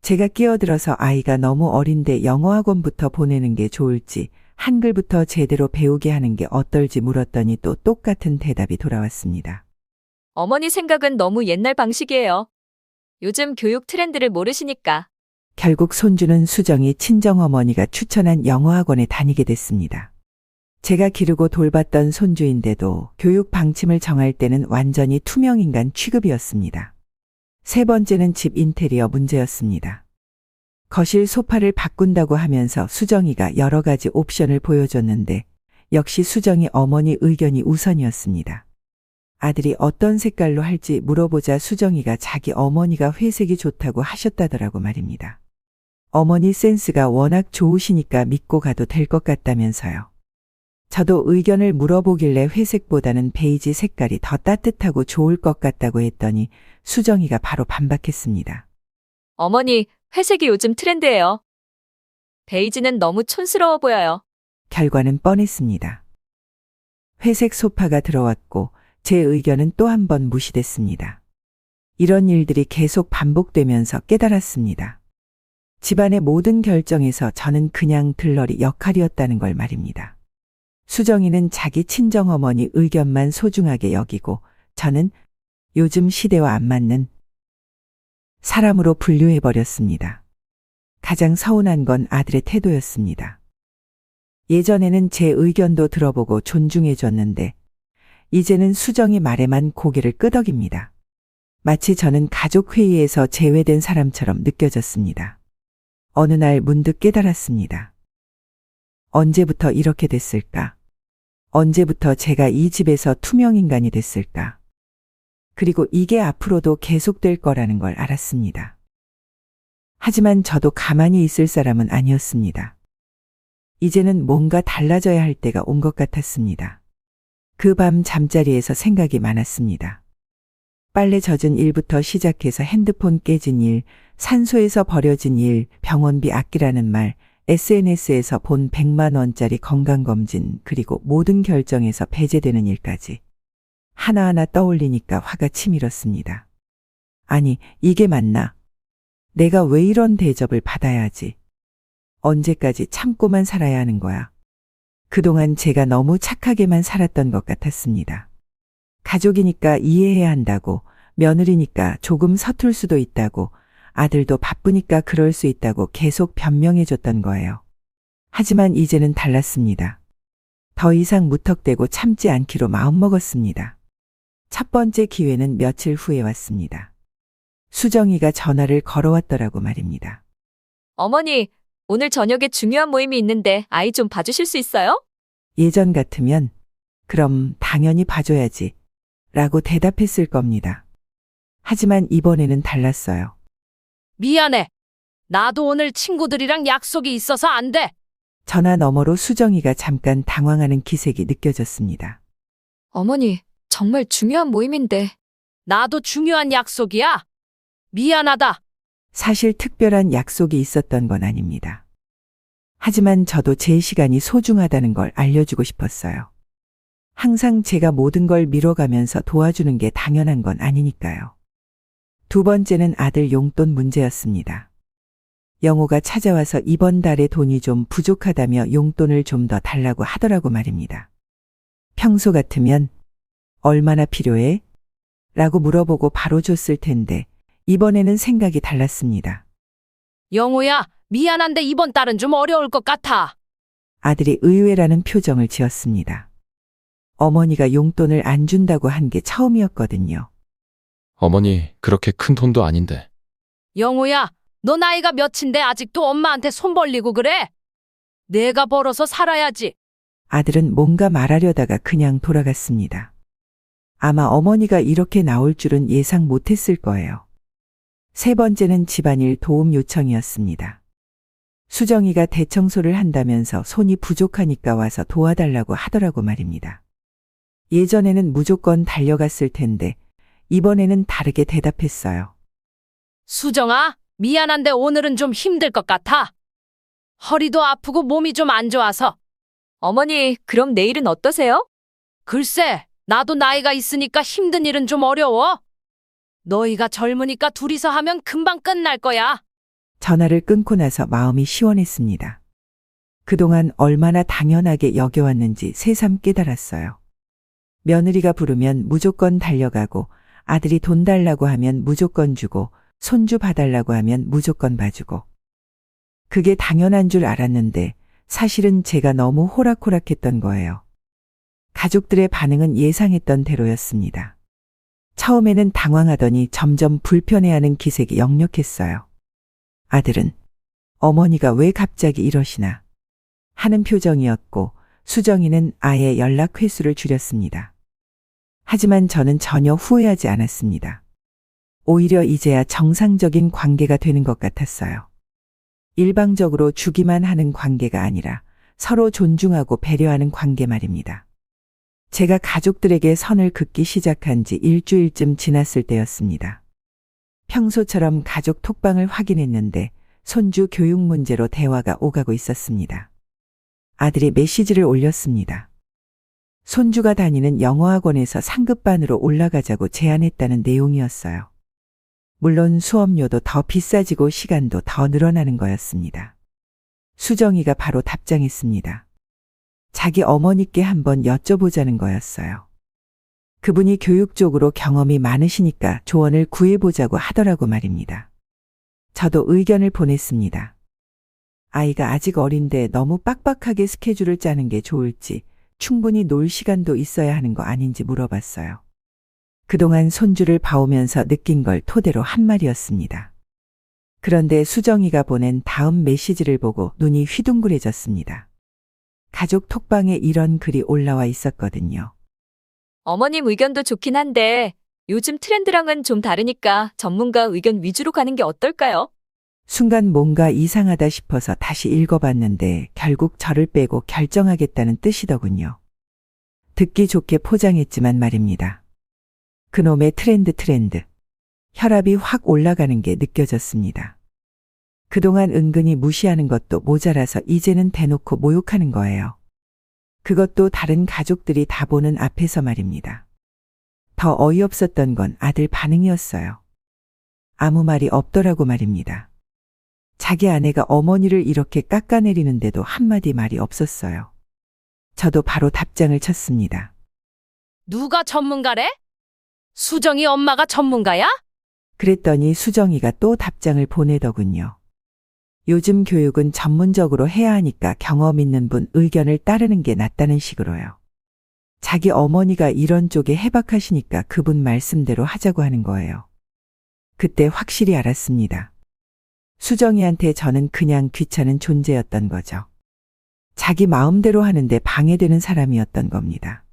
Speaker 3: 제가 끼어들어서 아이가 너무 어린데 영어학원부터 보내는 게 좋을지 한글부터 제대로 배우게 하는 게 어떨지 물었더니 또 똑같은 대답이 돌아왔습니다.
Speaker 2: 어머니 생각은 너무 옛날 방식이에요. 요즘 교육 트렌드를 모르시니까.
Speaker 3: 결국 손주는 수정이 친정어머니가 추천한 영어학원에 다니게 됐습니다. 제가 기르고 돌봤던 손주인데도 교육 방침을 정할 때는 완전히 투명인간 취급이었습니다. 세 번째는 집 인테리어 문제였습니다. 거실 소파를 바꾼다고 하면서 수정이가 여러 가지 옵션을 보여줬는데 역시 수정이 어머니 의견이 우선이었습니다. 아들이 어떤 색깔로 할지 물어보자 수정이가 자기 어머니가 회색이 좋다고 하셨다더라고 말입니다. 어머니 센스가 워낙 좋으시니까 믿고 가도 될 것 같다면서요. 저도 의견을 물어보길래 회색보다는 베이지 색깔이 더 따뜻하고 좋을 것 같다고 했더니 수정이가 바로 반박했습니다.
Speaker 2: 어머니, 회색이 요즘 트렌드예요. 베이지는 너무 촌스러워 보여요.
Speaker 3: 결과는 뻔했습니다. 회색 소파가 들어왔고 제 의견은 또 한 번 무시됐습니다. 이런 일들이 계속 반복되면서 깨달았습니다. 집안의 모든 결정에서 저는 그냥 들러리 역할이었다는 걸 말입니다. 수정이는 자기 친정어머니 의견만 소중하게 여기고 저는 요즘 시대와 안 맞는 사람으로 분류해버렸습니다. 가장 서운한 건 아들의 태도였습니다. 예전에는 제 의견도 들어보고 존중해줬는데 이제는 수정이 말에만 고개를 끄덕입니다. 마치 저는 가족회의에서 제외된 사람처럼 느껴졌습니다. 어느 날 문득 깨달았습니다. 언제부터 이렇게 됐을까? 언제부터 제가 이 집에서 투명인간이 됐을까? 그리고 이게 앞으로도 계속될 거라는 걸 알았습니다. 하지만 저도 가만히 있을 사람은 아니었습니다. 이제는 뭔가 달라져야 할 때가 온 것 같았습니다. 그 밤 잠자리에서 생각이 많았습니다. 빨래 젖은 일부터 시작해서 핸드폰 깨진 일, 산소에서 버려진 일, 병원비 아끼라는 말, SNS에서 본 100만 원짜리 건강검진, 그리고 모든 결정에서 배제되는 일까지. 하나하나 떠올리니까 화가 치밀었습니다. 아니, 이게 맞나? 내가 왜 이런 대접을 받아야 하지? 언제까지 참고만 살아야 하는 거야? 그동안 제가 너무 착하게만 살았던 것 같았습니다. 가족이니까 이해해야 한다고, 며느리니까 조금 서툴 수도 있다고, 아들도 바쁘니까 그럴 수 있다고 계속 변명해줬던 거예요. 하지만 이제는 달랐습니다. 더 이상 무턱대고 참지 않기로 마음먹었습니다. 첫 번째 기회는 며칠 후에 왔습니다. 수정이가 전화를 걸어왔더라고 말입니다.
Speaker 2: 어머니, 오늘 저녁에 중요한 모임이 있는데 아이 좀 봐주실 수 있어요?
Speaker 3: 예전 같으면 그럼 당연히 봐줘야지 라고 대답했을 겁니다. 하지만 이번에는 달랐어요.
Speaker 5: 미안해. 나도 오늘 친구들이랑 약속이 있어서 안 돼.
Speaker 3: 전화 너머로 수정이가 잠깐 당황하는 기색이 느껴졌습니다.
Speaker 2: 어머니, 정말 중요한 모임인데.
Speaker 5: 나도 중요한 약속이야. 미안하다.
Speaker 3: 사실 특별한 약속이 있었던 건 아닙니다. 하지만 저도 제 시간이 소중하다는 걸 알려주고 싶었어요. 항상 제가 모든 걸 미뤄가면서 도와주는 게 당연한 건 아니니까요. 두 번째는 아들 용돈 문제였습니다. 영호가 찾아와서 이번 달에 돈이 좀 부족하다며 용돈을 좀 더 달라고 하더라고 말입니다. 평소 같으면 얼마나 필요해? 라고 물어보고 바로 줬을 텐데 이번에는 생각이 달랐습니다.
Speaker 5: 영호야, 미안한데 이번 달은 좀 어려울 것 같아.
Speaker 3: 아들이 의외라는 표정을 지었습니다. 어머니가 용돈을 안 준다고 한 게 처음이었거든요.
Speaker 1: 어머니, 그렇게 큰 돈도 아닌데.
Speaker 5: 영호야, 너 나이가 몇인데 아직도 엄마한테 손 벌리고 그래? 내가 벌어서 살아야지.
Speaker 3: 아들은 뭔가 말하려다가 그냥 돌아갔습니다. 아마 어머니가 이렇게 나올 줄은 예상 못했을 거예요. 세 번째는 집안일 도움 요청이었습니다. 수정이가 대청소를 한다면서 손이 부족하니까 와서 도와달라고 하더라고 말입니다. 예전에는 무조건 달려갔을 텐데 이번에는 다르게 대답했어요.
Speaker 5: 수정아, 미안한데 오늘은 좀 힘들 것 같아. 허리도 아프고 몸이 좀 안 좋아서.
Speaker 2: 어머니, 그럼 내일은 어떠세요?
Speaker 5: 글쎄, 나도 나이가 있으니까 힘든 일은 좀 어려워. 너희가 젊으니까 둘이서 하면 금방 끝날 거야.
Speaker 3: 전화를 끊고 나서 마음이 시원했습니다. 그동안 얼마나 당연하게 여겨왔는지 새삼 깨달았어요. 며느리가 부르면 무조건 달려가고 아들이 돈 달라고 하면 무조건 주고 손주 봐달라고 하면 무조건 봐주고. 그게 당연한 줄 알았는데 사실은 제가 너무 호락호락했던 거예요. 가족들의 반응은 예상했던 대로였습니다. 처음에는 당황하더니 점점 불편해하는 기색이 역력했어요. 아들은 어머니가 왜 갑자기 이러시나 하는 표정이었고 수정이는 아예 연락 횟수를 줄였습니다. 하지만 저는 전혀 후회하지 않았습니다. 오히려 이제야 정상적인 관계가 되는 것 같았어요. 일방적으로 주기만 하는 관계가 아니라 서로 존중하고 배려하는 관계 말입니다. 제가 가족들에게 선을 긋기 시작한 지 일주일쯤 지났을 때였습니다. 평소처럼 가족 톡방을 확인했는데 손주 교육 문제로 대화가 오가고 있었습니다. 아들이 메시지를 올렸습니다. 손주가 다니는 영어학원에서 상급반으로 올라가자고 제안했다는 내용이었어요. 물론 수업료도 더 비싸지고 시간도 더 늘어나는 거였습니다. 수정이가 바로 답장했습니다. 자기 어머니께 한번 여쭤보자는 거였어요. 그분이 교육 쪽으로 경험이 많으시니까 조언을 구해보자고 하더라고 말입니다. 저도 의견을 보냈습니다. 아이가 아직 어린데 너무 빡빡하게 스케줄을 짜는 게 좋을지 충분히 놀 시간도 있어야 하는 거 아닌지 물어봤어요. 그동안 손주를 봐오면서 느낀 걸 토대로 한 말이었습니다. 그런데 수정이가 보낸 다음 메시지를 보고 눈이 휘둥그레졌습니다. 가족 톡방에 이런 글이 올라와 있었거든요.
Speaker 2: 어머님 의견도 좋긴 한데 요즘 트렌드랑은 좀 다르니까 전문가 의견 위주로 가는 게 어떨까요?
Speaker 3: 순간 뭔가 이상하다 싶어서 다시 읽어봤는데 결국 저를 빼고 결정하겠다는 뜻이더군요. 듣기 좋게 포장했지만 말입니다. 그놈의 트렌드. 혈압이 확 올라가는 게 느껴졌습니다. 그동안 은근히 무시하는 것도 모자라서 이제는 대놓고 모욕하는 거예요. 그것도 다른 가족들이 다 보는 앞에서 말입니다. 더 어이없었던 건 아들 반응이었어요. 아무 말이 없더라고 말입니다. 자기 아내가 어머니를 이렇게 깎아내리는데도 한마디 말이 없었어요. 저도 바로 답장을 쳤습니다.
Speaker 5: 누가 전문가래? 수정이 엄마가 전문가야?
Speaker 3: 그랬더니 수정이가 또 답장을 보내더군요. 요즘 교육은 전문적으로 해야 하니까 경험 있는 분 의견을 따르는 게 낫다는 식으로요. 자기 어머니가 이런 쪽에 해박하시니까 그분 말씀대로 하자고 하는 거예요. 그때 확실히 알았습니다. 수정이한테 저는 그냥 귀찮은 존재였던 거죠. 자기 마음대로 하는데 방해되는 사람이었던 겁니다.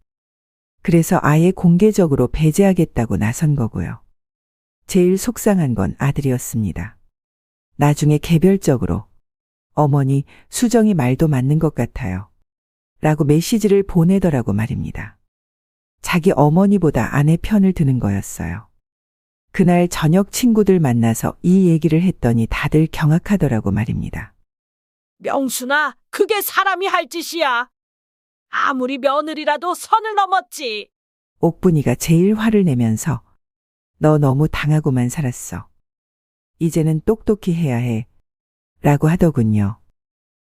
Speaker 3: 그래서 아예 공개적으로 배제하겠다고 나선 거고요. 제일 속상한 건 아들이었습니다. 나중에 개별적으로 어머니, 수정이 말도 맞는 것 같아요. 라고 메시지를 보내더라고 말입니다. 자기 어머니보다 아내 편을 드는 거였어요. 그날 저녁 친구들 만나서 이 얘기를 했더니 다들 경악하더라고 말입니다.
Speaker 7: 명순아, 그게 사람이 할 짓이야. 아무리 며느리라도 선을 넘었지.
Speaker 3: 옥분이가 제일 화를 내면서 너 너무 당하고만 살았어. 이제는 똑똑히 해야 해. 라고 하더군요.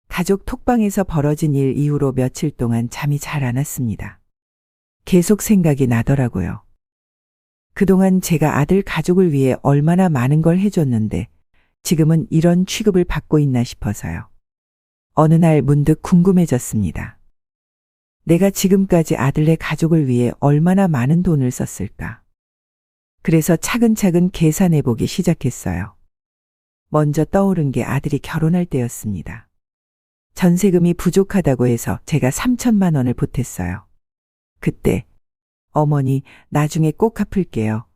Speaker 3: 가족 톡방에서 벌어진 일 이후로 며칠 동안 잠이 잘 안 왔습니다. 계속 생각이 나더라고요. 그동안 제가 아들 가족을 위해 얼마나 많은 걸 해줬는데 지금은 이런 취급을 받고 있나 싶어서요. 어느 날 문득 궁금해졌습니다. 내가 지금까지 아들네 가족을 위해 얼마나 많은 돈을 썼을까? 그래서 차근차근 계산해 보기 시작했어요. 먼저 떠오른 게 아들이 결혼할 때였습니다. 전세금이 부족하다고 해서 제가 3천만 원을 보탰어요. 그때 어머니 나중에 꼭 갚을게요.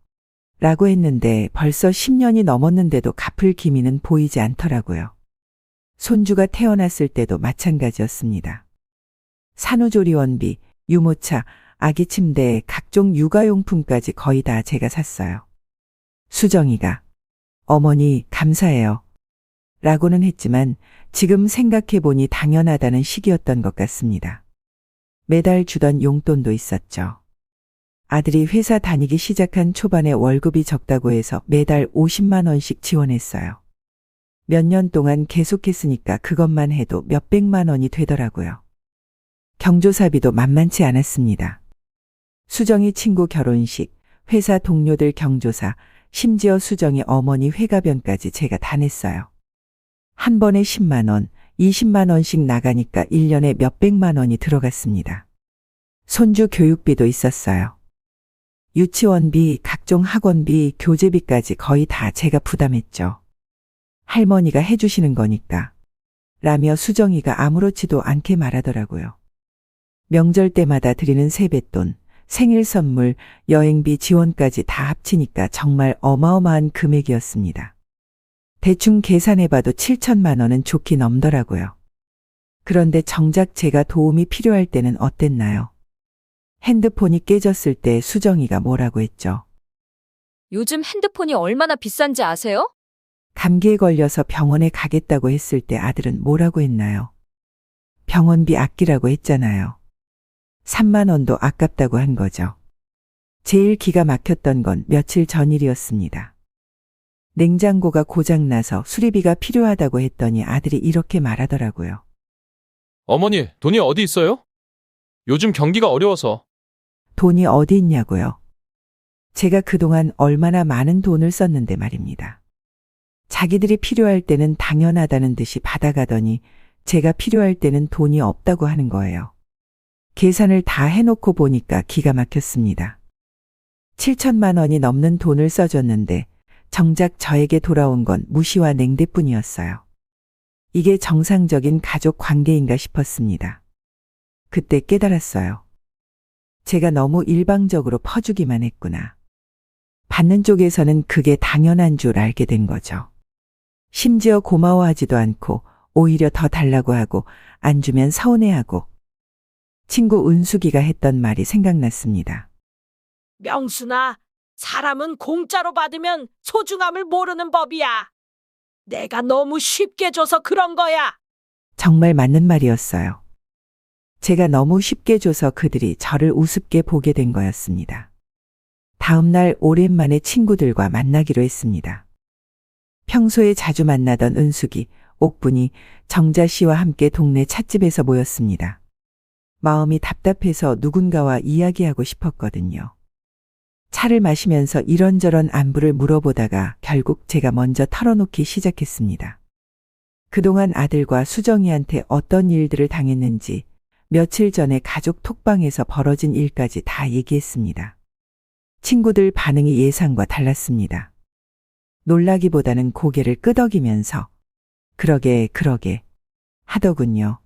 Speaker 3: 라고 했는데 벌써 10년이 넘었는데도 갚을 기미는 보이지 않더라고요. 손주가 태어났을 때도 마찬가지였습니다. 산후조리원비, 유모차, 아기 침대, 각종 육아용품까지 거의 다 제가 샀어요. 수정이가 어머니 감사해요. 라고는 했지만 지금 생각해보니 당연하다는 시기였던 것 같습니다. 매달 주던 용돈도 있었죠. 아들이 회사 다니기 시작한 초반에 월급이 적다고 해서 매달 50만 원씩 지원했어요. 몇 년 동안 계속했으니까 그것만 해도 몇백만 원이 되더라고요. 경조사비도 만만치 않았습니다. 수정이 친구 결혼식, 회사 동료들 경조사, 심지어 수정이 어머니 회가변까지 제가 다 냈어요. 한 번에 10만 원, 20만 원씩 나가니까 1년에 몇백만 원이 들어갔습니다. 손주 교육비도 있었어요. 유치원비, 각종 학원비, 교재비까지 거의 다 제가 부담했죠. 할머니가 해주시는 거니까. 라며 수정이가 아무렇지도 않게 말하더라고요. 명절 때마다 드리는 세뱃돈, 생일 선물, 여행비 지원까지 다 합치니까 정말 어마어마한 금액이었습니다. 대충 계산해봐도 7천만 원은 좋게 넘더라고요. 그런데 정작 제가 도움이 필요할 때는 어땠나요? 핸드폰이 깨졌을 때 수정이가 뭐라고 했죠?
Speaker 2: 요즘 핸드폰이 얼마나 비싼지 아세요?
Speaker 3: 감기에 걸려서 병원에 가겠다고 했을 때 아들은 뭐라고 했나요? 병원비 아끼라고 했잖아요. 3만 원도 아깝다고 한 거죠. 제일 기가 막혔던 건 며칠 전 일이었습니다. 냉장고가 고장나서 수리비가 필요하다고 했더니 아들이 이렇게 말하더라고요.
Speaker 1: 어머니, 돈이 어디 있어요? 요즘 경기가 어려워서.
Speaker 3: 돈이 어디 있냐고요? 제가 그동안 얼마나 많은 돈을 썼는데 말입니다. 자기들이 필요할 때는 당연하다는 듯이 받아가더니 제가 필요할 때는 돈이 없다고 하는 거예요. 계산을 다 해놓고 보니까 기가 막혔습니다. 7천만 원이 넘는 돈을 써줬는데 정작 저에게 돌아온 건 무시와 냉대뿐이었어요. 이게 정상적인 가족 관계인가 싶었습니다. 그때 깨달았어요. 제가 너무 일방적으로 퍼주기만 했구나. 받는 쪽에서는 그게 당연한 줄 알게 된 거죠. 심지어 고마워하지도 않고 오히려 더 달라고 하고 안 주면 서운해하고. 친구 은숙이가 했던 말이 생각났습니다.
Speaker 7: 명순아, 사람은 공짜로 받으면 소중함을 모르는 법이야. 내가 너무 쉽게 줘서 그런 거야.
Speaker 3: 정말 맞는 말이었어요. 제가 너무 쉽게 줘서 그들이 저를 우습게 보게 된 거였습니다. 다음 날 오랜만에 친구들과 만나기로 했습니다. 평소에 자주 만나던 은숙이, 옥분이, 정자 씨와 함께 동네 찻집에서 모였습니다. 마음이 답답해서 누군가와 이야기하고 싶었거든요. 차를 마시면서 이런저런 안부를 물어보다가 결국 제가 먼저 털어놓기 시작했습니다. 그동안 아들과 수정이한테 어떤 일들을 당했는지, 며칠 전에 가족 톡방에서 벌어진 일까지 다 얘기했습니다. 친구들 반응이 예상과 달랐습니다. 놀라기보다는 고개를 끄덕이면서 그러게 하더군요.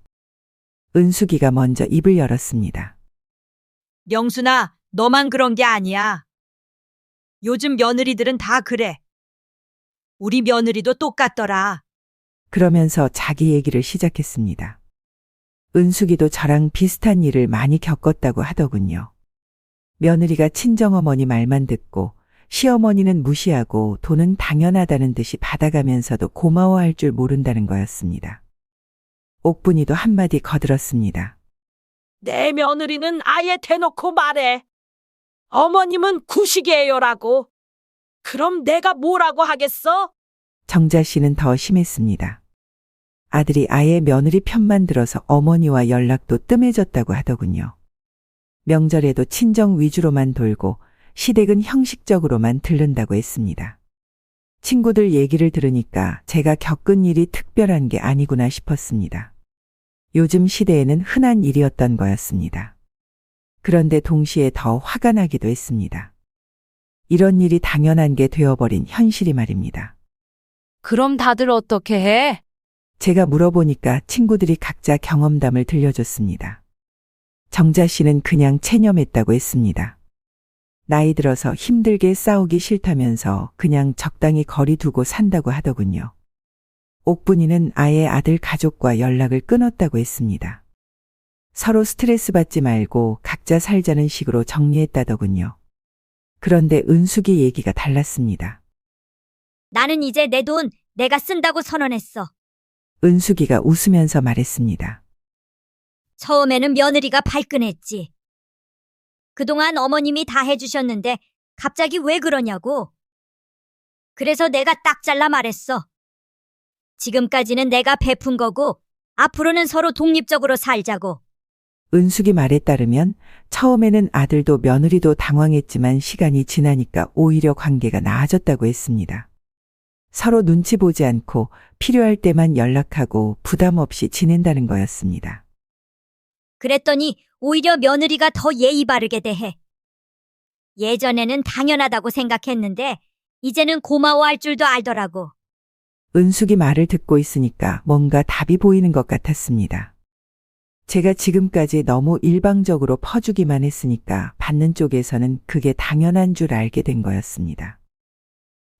Speaker 3: 은숙이가 먼저 입을 열었습니다.
Speaker 8: 명순아, 너만 그런 게 아니야. 요즘 며느리들은 다 그래. 우리 며느리도 똑같더라.
Speaker 3: 그러면서 자기 얘기를 시작했습니다. 은숙이도 저랑 비슷한 일을 많이 겪었다고 하더군요. 며느리가 친정어머니 말만 듣고 시어머니는 무시하고 돈은 당연하다는 듯이 받아가면서도 고마워할 줄 모른다는 거였습니다. 옥분이도 한마디 거들었습니다.
Speaker 7: 내 며느리는 아예 대놓고 말해. 어머님은 구식이에요라고. 그럼 내가 뭐라고 하겠어?
Speaker 3: 정자 씨는 더 심했습니다. 아들이 아예 며느리 편만 들어서 어머니와 연락도 뜸해졌다고 하더군요. 명절에도 친정 위주로만 돌고 시댁은 형식적으로만 들른다고 했습니다. 친구들 얘기를 들으니까 제가 겪은 일이 특별한 게 아니구나 싶었습니다. 요즘 시대에는 흔한 일이었던 거였습니다. 그런데 동시에 더 화가 나기도 했습니다. 이런 일이 당연한 게 되어버린 현실이 말입니다.
Speaker 5: 그럼 다들 어떻게 해?
Speaker 3: 제가 물어보니까 친구들이 각자 경험담을 들려줬습니다. 정자 씨는 그냥 체념했다고 했습니다. 나이 들어서 힘들게 싸우기 싫다면서 그냥 적당히 거리 두고 산다고 하더군요. 옥분이는 아예 아들 가족과 연락을 끊었다고 했습니다. 서로 스트레스 받지 말고 각자 살자는 식으로 정리했다더군요. 그런데 은숙이 얘기가 달랐습니다.
Speaker 4: 나는 이제 내 돈 내가 쓴다고 선언했어.
Speaker 3: 은숙이가 웃으면서 말했습니다.
Speaker 4: 처음에는 며느리가 발끈했지. 그동안 어머님이 다 해주셨는데 갑자기 왜 그러냐고. 그래서 내가 딱 잘라 말했어. 지금까지는 내가 베푼 거고 앞으로는 서로 독립적으로 살자고.
Speaker 3: 은숙이 말에 따르면 처음에는 아들도 며느리도 당황했지만 시간이 지나니까 오히려 관계가 나아졌다고 했습니다. 서로 눈치 보지 않고 필요할 때만 연락하고 부담 없이 지낸다는 거였습니다.
Speaker 4: 그랬더니 오히려 며느리가 더 예의 바르게 대해. 예전에는 당연하다고 생각했는데 이제는 고마워할 줄도 알더라고.
Speaker 3: 은숙이 말을 듣고 있으니까 뭔가 답이 보이는 것 같았습니다. 제가 지금까지 너무 일방적으로 퍼주기만 했으니까 받는 쪽에서는 그게 당연한 줄 알게 된 거였습니다.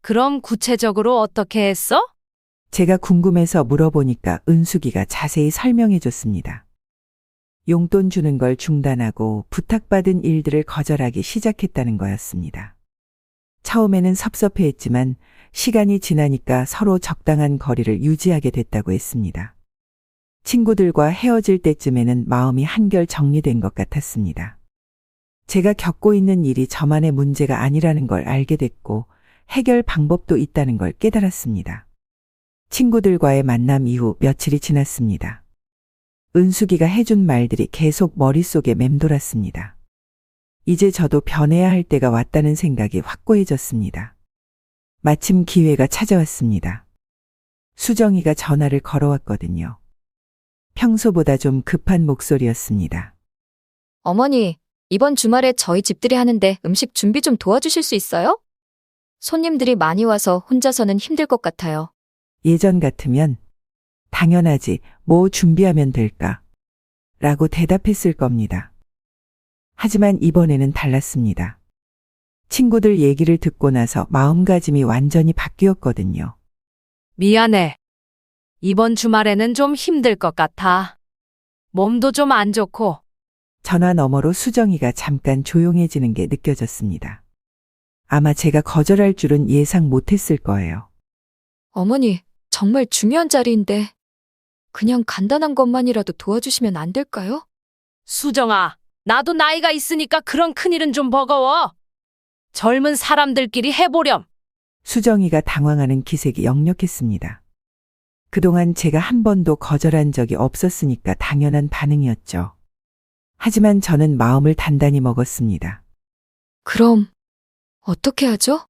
Speaker 5: 그럼 구체적으로 어떻게 했어?
Speaker 3: 제가 궁금해서 물어보니까 은숙이가 자세히 설명해 줬습니다. 용돈 주는 걸 중단하고 부탁받은 일들을 거절하기 시작했다는 거였습니다. 처음에는 섭섭해했지만 시간이 지나니까 서로 적당한 거리를 유지하게 됐다고 했습니다. 친구들과 헤어질 때쯤에는 마음이 한결 정리된 것 같았습니다. 제가 겪고 있는 일이 저만의 문제가 아니라는 걸 알게 됐고 해결 방법도 있다는 걸 깨달았습니다. 친구들과의 만남 이후 며칠이 지났습니다. 은숙이가 해준 말들이 계속 머릿속에 맴돌았습니다. 이제 저도 변해야 할 때가 왔다는 생각이 확고해졌습니다. 마침 기회가 찾아왔습니다. 수정이가 전화를 걸어왔거든요. 평소보다 좀 급한 목소리였습니다.
Speaker 2: 어머니, 이번 주말에 저희 집들이 하는데 음식 준비 좀 도와주실 수 있어요? 손님들이 많이 와서 혼자서는 힘들 것 같아요.
Speaker 3: 예전 같으면 당연하지, 뭐 준비하면 될까? 라고 대답했을 겁니다. 하지만 이번에는 달랐습니다. 친구들 얘기를 듣고 나서 마음가짐이 완전히 바뀌었거든요.
Speaker 5: 미안해. 이번 주말에는 좀 힘들 것 같아. 몸도 좀 안 좋고.
Speaker 3: 전화 너머로 수정이가 잠깐 조용해지는 게 느껴졌습니다. 아마 제가 거절할 줄은 예상 못했을 거예요.
Speaker 2: 어머니, 정말 중요한 자리인데 그냥 간단한 것만이라도 도와주시면 안 될까요?
Speaker 5: 수정아, 나도 나이가 있으니까 그런 큰일은 좀 버거워. 젊은 사람들끼리 해보렴.
Speaker 3: 수정이가 당황하는 기색이 역력했습니다. 그동안 제가 한 번도 거절한 적이 없었으니까 당연한 반응이었죠. 하지만 저는 마음을 단단히 먹었습니다.
Speaker 2: 그럼 어떻게 하죠?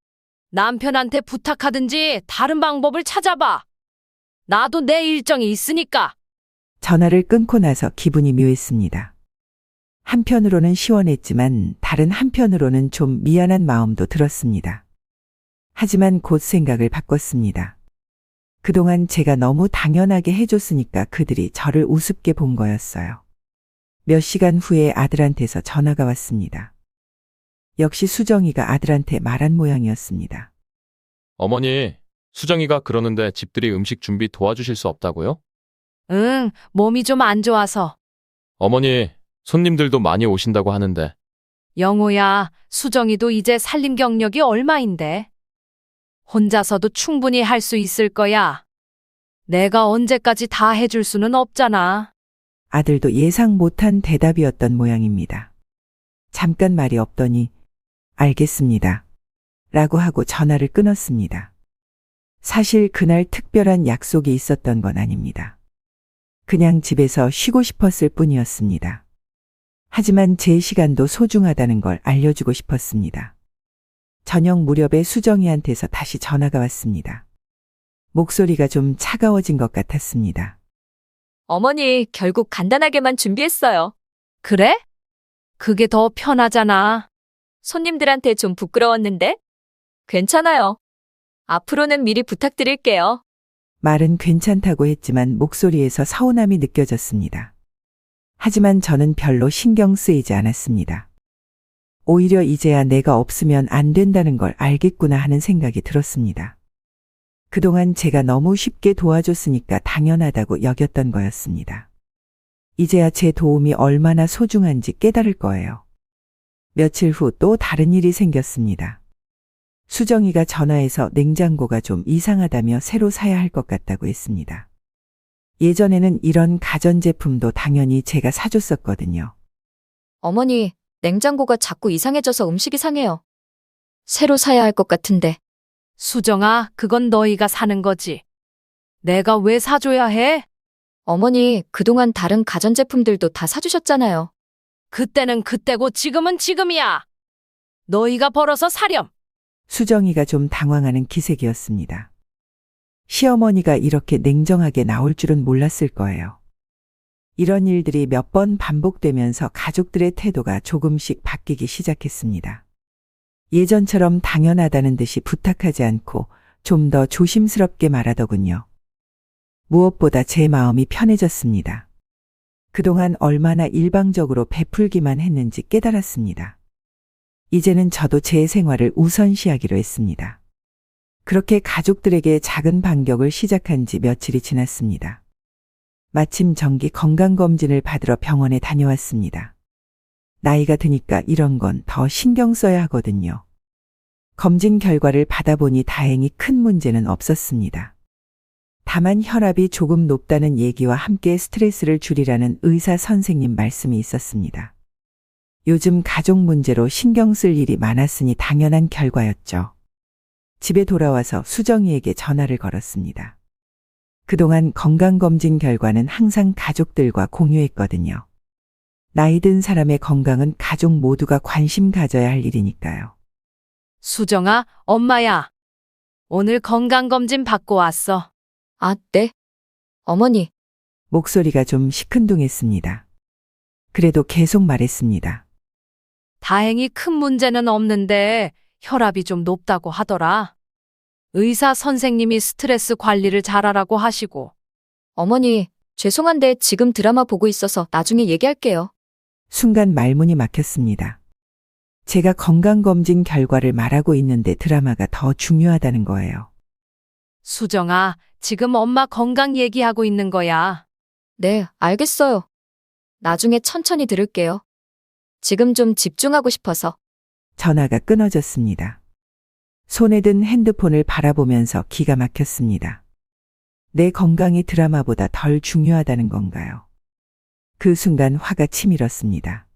Speaker 5: 남편한테 부탁하든지 다른 방법을 찾아봐. 나도 내 일정이 있으니까.
Speaker 3: 전화를 끊고 나서 기분이 묘했습니다. 한편으로는 시원했지만 다른 한편으로는 좀 미안한 마음도 들었습니다. 하지만 곧 생각을 바꿨습니다. 그동안 제가 너무 당연하게 해줬으니까 그들이 저를 우습게 본 거였어요. 몇 시간 후에 아들한테서 전화가 왔습니다. 역시 수정이가 아들한테 말한 모양이었습니다.
Speaker 1: 어머니, 수정이가 그러는데 집들이 음식 준비 도와주실 수 없다고요?
Speaker 5: 응, 몸이 좀 안 좋아서.
Speaker 1: 어머니, 손님들도 많이 오신다고 하는데.
Speaker 5: 영호야, 수정이도 이제 살림 경력이 얼마인데? 혼자서도 충분히 할 수 있을 거야. 내가 언제까지 다 해줄 수는 없잖아.
Speaker 3: 아들도 예상 못한 대답이었던 모양입니다. 잠깐 말이 없더니 알겠습니다. 라고 하고 전화를 끊었습니다. 사실 그날 특별한 약속이 있었던 건 아닙니다. 그냥 집에서 쉬고 싶었을 뿐이었습니다. 하지만 제 시간도 소중하다는 걸 알려주고 싶었습니다. 저녁 무렵에 수정이한테서 다시 전화가 왔습니다. 목소리가 좀 차가워진 것 같았습니다.
Speaker 2: 어머니, 결국 간단하게만 준비했어요.
Speaker 5: 그래? 그게 더 편하잖아.
Speaker 2: 손님들한테 좀 부끄러웠는데? 괜찮아요. 앞으로는 미리 부탁드릴게요.
Speaker 3: 말은 괜찮다고 했지만 목소리에서 서운함이 느껴졌습니다. 하지만 저는 별로 신경 쓰이지 않았습니다. 오히려 이제야 내가 없으면 안 된다는 걸 알겠구나 하는 생각이 들었습니다. 그동안 제가 너무 쉽게 도와줬으니까 당연하다고 여겼던 거였습니다. 이제야 제 도움이 얼마나 소중한지 깨달을 거예요. 며칠 후 또 다른 일이 생겼습니다. 수정이가 전화해서 냉장고가 좀 이상하다며 새로 사야 할 것 같다고 했습니다. 예전에는 이런 가전제품도 당연히 제가 사줬었거든요.
Speaker 2: 어머니, 냉장고가 자꾸 이상해져서 음식이 상해요. 새로 사야 할 것 같은데.
Speaker 5: 수정아, 그건 너희가 사는 거지. 내가 왜 사줘야 해?
Speaker 2: 어머니, 그동안 다른 가전제품들도 다 사주셨잖아요.
Speaker 5: 그때는 그때고 지금은 지금이야. 너희가 벌어서 사렴.
Speaker 3: 수정이가 좀 당황하는 기색이었습니다. 시어머니가 이렇게 냉정하게 나올 줄은 몰랐을 거예요. 이런 일들이 몇 번 반복되면서 가족들의 태도가 조금씩 바뀌기 시작했습니다. 예전처럼 당연하다는 듯이 부탁하지 않고 좀 더 조심스럽게 말하더군요. 무엇보다 제 마음이 편해졌습니다. 그동안 얼마나 일방적으로 베풀기만 했는지 깨달았습니다. 이제는 저도 제 생활을 우선시하기로 했습니다. 그렇게 가족들에게 작은 반격을 시작한 지 며칠이 지났습니다. 마침 정기 건강검진을 받으러 병원에 다녀왔습니다. 나이가 드니까 이런 건 더 신경 써야 하거든요. 검진 결과를 받아보니 다행히 큰 문제는 없었습니다. 다만 혈압이 조금 높다는 얘기와 함께 스트레스를 줄이라는 의사 선생님 말씀이 있었습니다. 요즘 가족 문제로 신경 쓸 일이 많았으니 당연한 결과였죠. 집에 돌아와서 수정이에게 전화를 걸었습니다. 그동안 건강검진 결과는 항상 가족들과 공유했거든요. 나이 든 사람의 건강은 가족 모두가 관심 가져야 할 일이니까요.
Speaker 5: 수정아, 엄마야. 오늘 건강검진 받고 왔어.
Speaker 2: 아, 네. 어머니,
Speaker 3: 목소리가 좀 시큰둥했습니다. 그래도 계속 말했습니다.
Speaker 5: 다행히 큰 문제는 없는데 혈압이 좀 높다고 하더라. 의사 선생님이 스트레스 관리를 잘하라고 하시고.
Speaker 2: 어머니, 죄송한데 지금 드라마 보고 있어서 나중에 얘기할게요.
Speaker 3: 순간 말문이 막혔습니다. 제가 건강검진 결과를 말하고 있는데 드라마가 더 중요하다는 거예요.
Speaker 5: 수정아, 지금 엄마 건강 얘기하고 있는 거야.
Speaker 2: 네, 알겠어요. 나중에 천천히 들을게요. 지금 좀 집중하고 싶어서.
Speaker 3: 전화가 끊어졌습니다. 손에 든 핸드폰을 바라보면서 기가 막혔습니다. 내 건강이 드라마보다 덜 중요하다는 건가요? 그 순간 화가 치밀었습니다.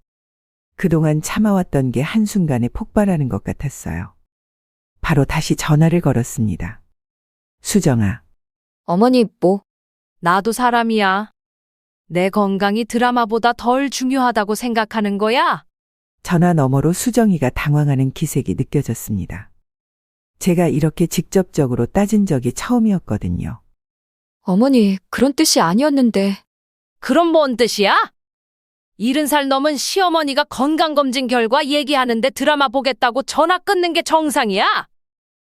Speaker 3: 그동안 참아왔던 게 한순간에 폭발하는 것 같았어요. 바로 다시 전화를 걸었습니다. 수정아,
Speaker 2: 어머니, 뭐?
Speaker 5: 나도 사람이야. 내 건강이 드라마보다 덜 중요하다고 생각하는 거야?
Speaker 3: 전화 너머로 수정이가 당황하는 기색이 느껴졌습니다. 제가 이렇게 직접적으로 따진 적이 처음이었거든요.
Speaker 2: 어머니, 그런 뜻이 아니었는데.
Speaker 5: 그럼 뭔 뜻이야? 70살 넘은 시어머니가 건강검진 결과 얘기하는데 드라마 보겠다고 전화 끊는 게 정상이야?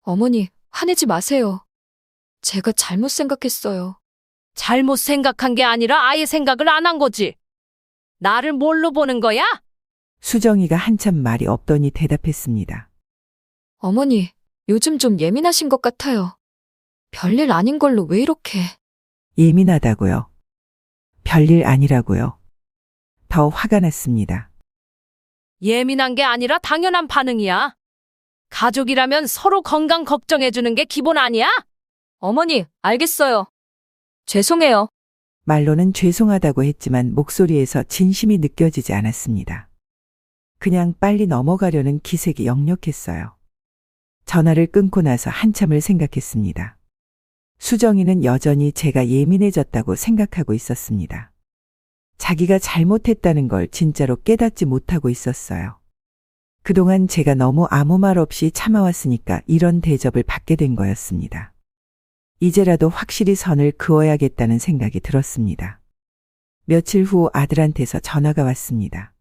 Speaker 2: 어머니, 화내지 마세요. 제가 잘못 생각했어요.
Speaker 5: 잘못 생각한 게 아니라 아예 생각을 안 한 거지. 나를 뭘로 보는 거야?
Speaker 3: 수정이가 한참 말이 없더니 대답했습니다.
Speaker 2: 어머니, 요즘 좀 예민하신 것 같아요. 별일 아닌 걸로 왜 이렇게.
Speaker 3: 예민하다고요? 별일 아니라고요? 더 화가 났습니다.
Speaker 5: 예민한 게 아니라 당연한 반응이야. 가족이라면 서로 건강 걱정해주는 게 기본 아니야?
Speaker 2: 어머니, 알겠어요. 죄송해요.
Speaker 3: 말로는 죄송하다고 했지만 목소리에서 진심이 느껴지지 않았습니다. 그냥 빨리 넘어가려는 기색이 역력했어요. 전화를 끊고 나서 한참을 생각했습니다. 수정이는 여전히 제가 예민해졌다고 생각하고 있었습니다. 자기가 잘못했다는 걸 진짜로 깨닫지 못하고 있었어요. 그동안 제가 너무 아무 말 없이 참아왔으니까 이런 대접을 받게 된 거였습니다. 이제라도 확실히 선을 그어야겠다는 생각이 들었습니다. 며칠 후 아들한테서 전화가 왔습니다.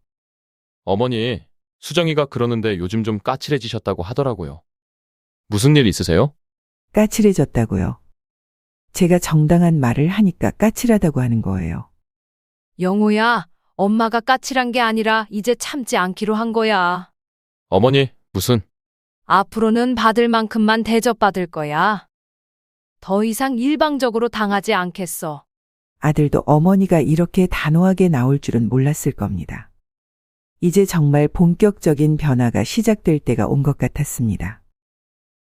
Speaker 1: 어머니, 수정이가 그러는데 요즘 좀 까칠해지셨다고 하더라고요. 무슨 일 있으세요?
Speaker 3: 까칠해졌다고요. 제가 정당한 말을 하니까 까칠하다고 하는 거예요.
Speaker 5: 영호야, 엄마가 까칠한 게 아니라 이제 참지 않기로 한 거야.
Speaker 1: 어머니, 무슨,
Speaker 5: 앞으로는 받을 만큼만 대접받을 거야. 더 이상 일방적으로 당하지 않겠어.
Speaker 3: 아들도 어머니가 이렇게 단호하게 나올 줄은 몰랐을 겁니다. 이제 정말 본격적인 변화가 시작될 때가 온 것 같았습니다.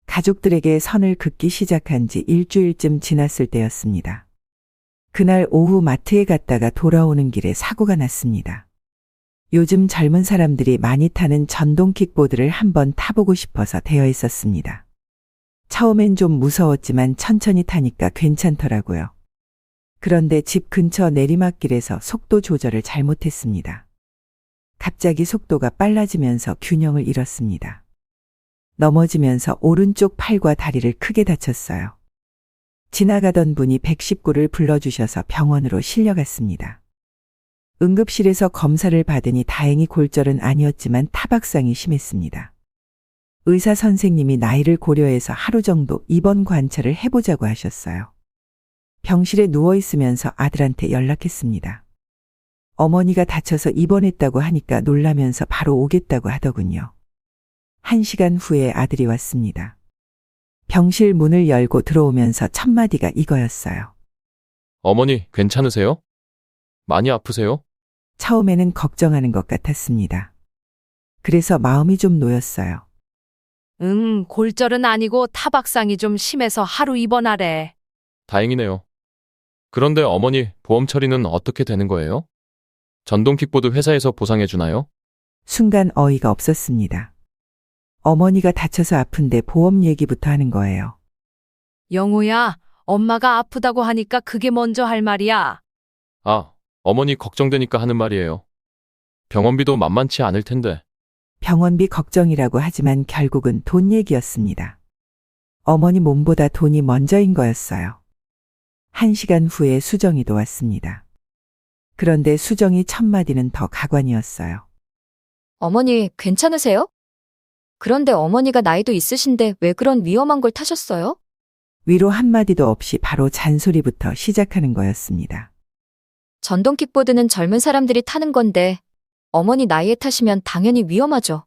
Speaker 3: 가족들에게 선을 긋기 시작한 지 일주일쯤 지났을 때였습니다. 그날 오후 마트에 갔다가 돌아오는 길에 사고가 났습니다. 요즘 젊은 사람들이 많이 타는 전동 킥보드를 한번 타보고 싶어서 되어 있었습니다. 처음엔 좀 무서웠지만 천천히 타니까 괜찮더라고요. 그런데 집 근처 내리막길에서 속도 조절을 잘못했습니다. 갑자기 속도가 빨라지면서 균형을 잃었습니다. 넘어지면서 오른쪽 팔과 다리를 크게 다쳤어요. 지나가던 분이 119를 불러주셔서 병원으로 실려갔습니다. 응급실에서 검사를 받으니 다행히 골절은 아니었지만 타박상이 심했습니다. 의사 선생님이 나이를 고려해서 하루 정도 입원 관찰을 해보자고 하셨어요. 병실에 누워있으면서 아들한테 연락했습니다. 어머니가 다쳐서 입원했다고 하니까 놀라면서 바로 오겠다고 하더군요. 1시간 후에 아들이 왔습니다. 병실 문을 열고 들어오면서 첫 마디가 이거였어요.
Speaker 1: 어머니, 괜찮으세요? 많이 아프세요?
Speaker 3: 처음에는 걱정하는 것 같았습니다. 그래서 마음이 좀 놓였어요.
Speaker 5: 골절은 아니고 타박상이 좀 심해서 하루 입원하래.
Speaker 1: 다행이네요. 그런데 어머니, 보험 처리는 어떻게 되는 거예요? 전동 킥보드 회사에서 보상해 주나요?
Speaker 3: 순간 어이가 없었습니다. 어머니가 다쳐서 아픈데 보험 얘기부터 하는 거예요.
Speaker 5: 영호야, 엄마가 아프다고 하니까 그게 먼저 할 말이야.
Speaker 1: 아, 어머니 걱정되니까 하는 말이에요. 병원비도 만만치 않을 텐데.
Speaker 3: 병원비 걱정이라고 하지만 결국은 돈 얘기였습니다. 어머니 몸보다 돈이 먼저인 거였어요. 1시간 후에 수정이도 왔습니다. 그런데 수정이 첫 마디는 더 가관이었어요.
Speaker 2: 어머니, 괜찮으세요? 그런데 어머니가 나이도 있으신데 왜 그런 위험한 걸 타셨어요?
Speaker 3: 위로 한마디도 없이 바로 잔소리부터 시작하는 거였습니다.
Speaker 2: 전동 킥보드는 젊은 사람들이 타는 건데 어머니 나이에 타시면 당연히 위험하죠.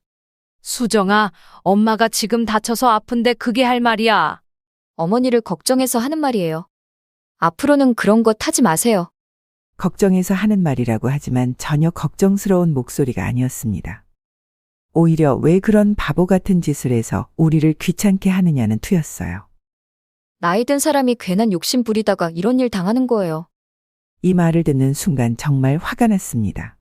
Speaker 5: 수정아, 엄마가 지금 다쳐서 아픈데 그게 할 말이야.
Speaker 2: 어머니를 걱정해서 하는 말이에요. 앞으로는 그런 거 타지 마세요.
Speaker 3: 걱정해서 하는 말이라고 하지만 전혀 걱정스러운 목소리가 아니었습니다. 오히려 왜 그런 바보 같은 짓을 해서 우리를 귀찮게 하느냐는 투였어요.
Speaker 2: 나이 든 사람이 괜한 욕심 부리다가 이런 일 당하는 거예요.
Speaker 3: 이 말을 듣는 순간 정말 화가 났습니다.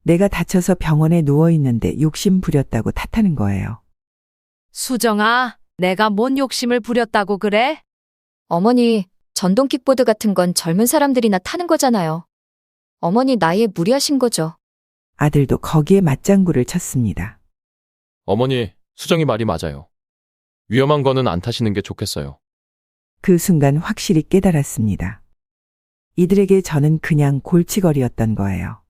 Speaker 3: 내가 다쳐서 병원에 누워있는데 욕심 부렸다고 탓하는 거예요.
Speaker 5: 수정아, 내가 뭔 욕심을 부렸다고 그래?
Speaker 2: 어머니, 전동 킥보드 같은 건 젊은 사람들이나 타는 거잖아요. 어머니 나이에 무리하신 거죠.
Speaker 3: 아들도 거기에 맞장구를 쳤습니다.
Speaker 1: 어머니, 수정이 말이 맞아요. 위험한 거는 안 타시는 게 좋겠어요.
Speaker 3: 그 순간 확실히 깨달았습니다. 이들에게 저는 그냥 골칫거리였던 거예요.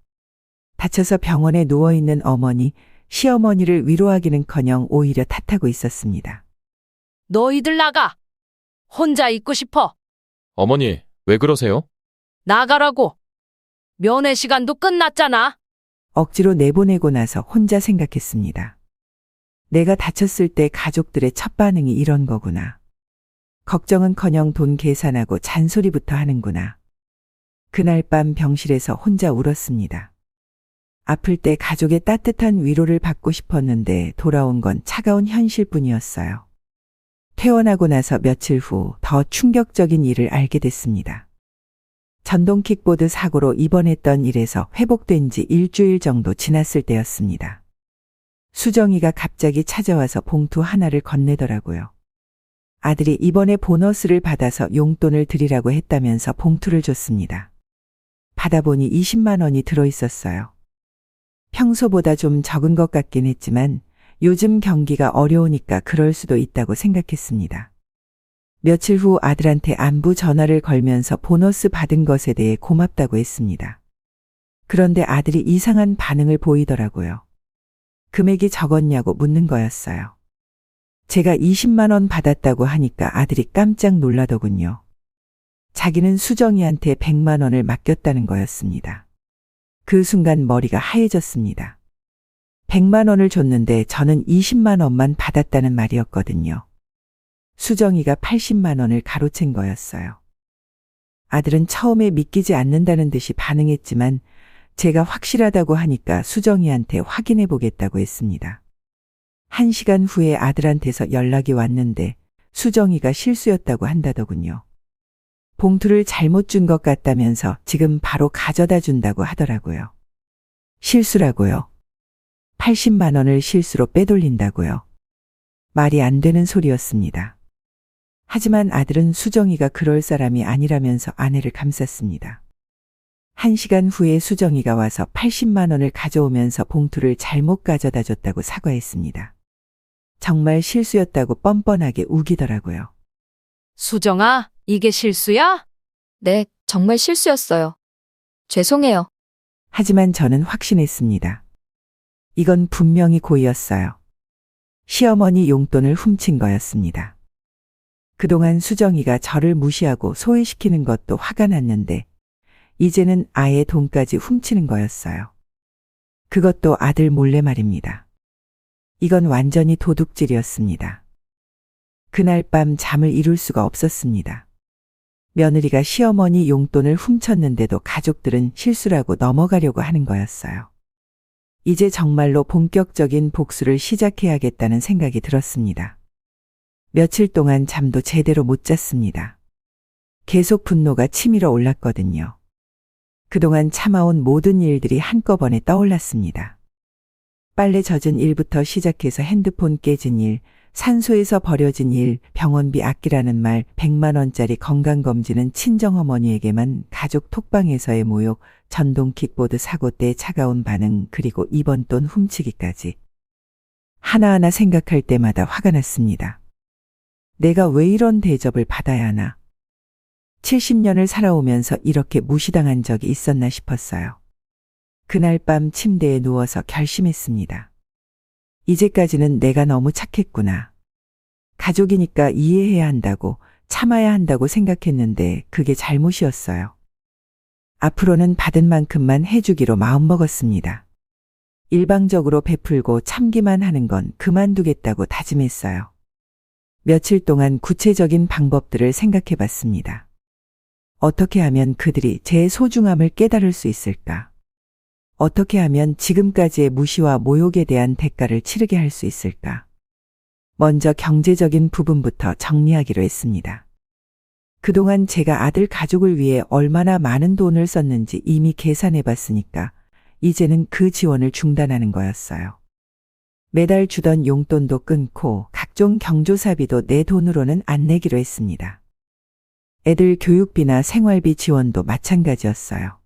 Speaker 3: 다쳐서 병원에 누워있는 어머니, 시어머니를 위로하기는커녕 오히려 탓하고 있었습니다.
Speaker 5: 너희들 나가! 혼자 있고 싶어!
Speaker 1: 어머니, 왜 그러세요?
Speaker 5: 나가라고! 면회 시간도 끝났잖아!
Speaker 3: 억지로 내보내고 나서 혼자 생각했습니다. 내가 다쳤을 때 가족들의 첫 반응이 이런 거구나. 걱정은커녕 돈 계산하고 잔소리부터 하는구나. 그날 밤 병실에서 혼자 울었습니다. 아플 때 가족의 따뜻한 위로를 받고 싶었는데 돌아온 건 차가운 현실뿐이었어요. 퇴원하고 나서 며칠 후 더 충격적인 일을 알게 됐습니다. 전동 킥보드 사고로 입원했던 일에서 회복된 지 일주일 정도 지났을 때였습니다. 수정이가 갑자기 찾아와서 봉투 하나를 건네더라고요. 아들이 이번에 보너스를 받아서 용돈을 드리라고 했다면서 봉투를 줬습니다. 받아보니 20만 원이 들어있었어요. 평소보다 좀 적은 것 같긴 했지만 요즘 경기가 어려우니까 그럴 수도 있다고 생각했습니다. 며칠 후 아들한테 안부 전화를 걸면서 보너스 받은 것에 대해 고맙다고 했습니다. 그런데 아들이 이상한 반응을 보이더라고요. 금액이 적었냐고 묻는 거였어요. 제가 20만 원 받았다고 하니까 아들이 깜짝 놀라더군요. 자기는 수정이한테 100만 원을 맡겼다는 거였습니다. 그 순간 머리가 하얘졌습니다. 100만 원을 줬는데 저는 20만 원만 받았다는 말이었거든요. 수정이가 80만 원을 가로챈 거였어요. 아들은 처음에 믿기지 않는다는 듯이 반응했지만 제가 확실하다고 하니까 수정이한테 확인해 보겠다고 했습니다. 1시간 후에 아들한테서 연락이 왔는데 수정이가 실수였다고 한다더군요. 봉투를 잘못 준 것 같다면서 지금 바로 가져다 준다고 하더라고요. 실수라고요. 80만 원을 실수로 빼돌린다고요. 말이 안 되는 소리였습니다. 하지만 아들은 수정이가 그럴 사람이 아니라면서 아내를 감쌌습니다. 1시간 후에 수정이가 와서 80만 원을 가져오면서 봉투를 잘못 가져다 줬다고 사과했습니다. 정말 실수였다고 뻔뻔하게 우기더라고요.
Speaker 5: 수정아, 이게 실수야?
Speaker 2: 네, 정말 실수였어요. 죄송해요.
Speaker 3: 하지만 저는 확신했습니다. 이건 분명히 고의였어요. 시어머니 용돈을 훔친 거였습니다. 그동안 수정이가 저를 무시하고 소외시키는 것도 화가 났는데 이제는 아예 돈까지 훔치는 거였어요. 그것도 아들 몰래 말입니다. 이건 완전히 도둑질이었습니다. 그날 밤 잠을 이룰 수가 없었습니다. 며느리가 시어머니 용돈을 훔쳤는데도 가족들은 실수라고 넘어가려고 하는 거였어요. 이제 정말로 본격적인 복수를 시작해야겠다는 생각이 들었습니다. 며칠 동안 잠도 제대로 못 잤습니다. 계속 분노가 치밀어 올랐거든요. 그동안 참아온 모든 일들이 한꺼번에 떠올랐습니다. 빨래 젖은 일부터 시작해서 핸드폰 깨진 일, 산소에서 버려진 일, 병원비 아끼라는 말, 100만 원짜리 건강검진은 친정어머니에게만, 가족 톡방에서의 모욕, 전동 킥보드 사고 때 차가운 반응, 그리고 이번 돈 훔치기까지. 하나하나 생각할 때마다 화가 났습니다. 내가 왜 이런 대접을 받아야 하나? 70년을 살아오면서 이렇게 무시당한 적이 있었나 싶었어요. 그날 밤 침대에 누워서 결심했습니다. 이제까지는 내가 너무 착했구나. 가족이니까 이해해야 한다고, 참아야 한다고 생각했는데 그게 잘못이었어요. 앞으로는 받은 만큼만 해주기로 마음먹었습니다. 일방적으로 베풀고 참기만 하는 건 그만두겠다고 다짐했어요. 며칠 동안 구체적인 방법들을 생각해 봤습니다. 어떻게 하면 그들이 제 소중함을 깨달을 수 있을까? 어떻게 하면 지금까지의 무시와 모욕에 대한 대가를 치르게 할 수 있을까? 먼저 경제적인 부분부터 정리하기로 했습니다. 그동안 제가 아들 가족을 위해 얼마나 많은 돈을 썼는지 이미 계산해 봤으니까 이제는 그 지원을 중단하는 거였어요. 매달 주던 용돈도 끊고 각종 경조사비도 내 돈으로는 안 내기로 했습니다. 애들 교육비나 생활비 지원도 마찬가지였어요.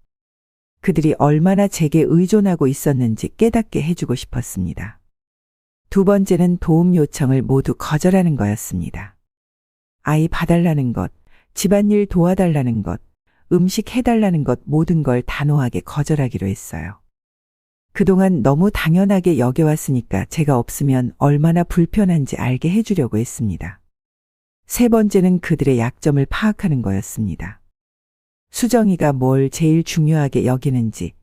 Speaker 3: 그들이 얼마나 제게 의존하고 있었는지 깨닫게 해주고 싶었습니다. 두 번째는 도움 요청을 모두 거절하는 거였습니다. 아이 봐달라는 것, 집안일 도와달라는 것, 음식 해달라는 것 모든 걸 단호하게 거절하기로 했어요. 그동안 너무 당연하게 여겨왔으니까 제가 없으면 얼마나 불편한지 알게 해주려고 했습니다. 세 번째는 그들의 약점을 파악하는 거였습니다. 수정이가 뭘 제일 중요하게 여기는지,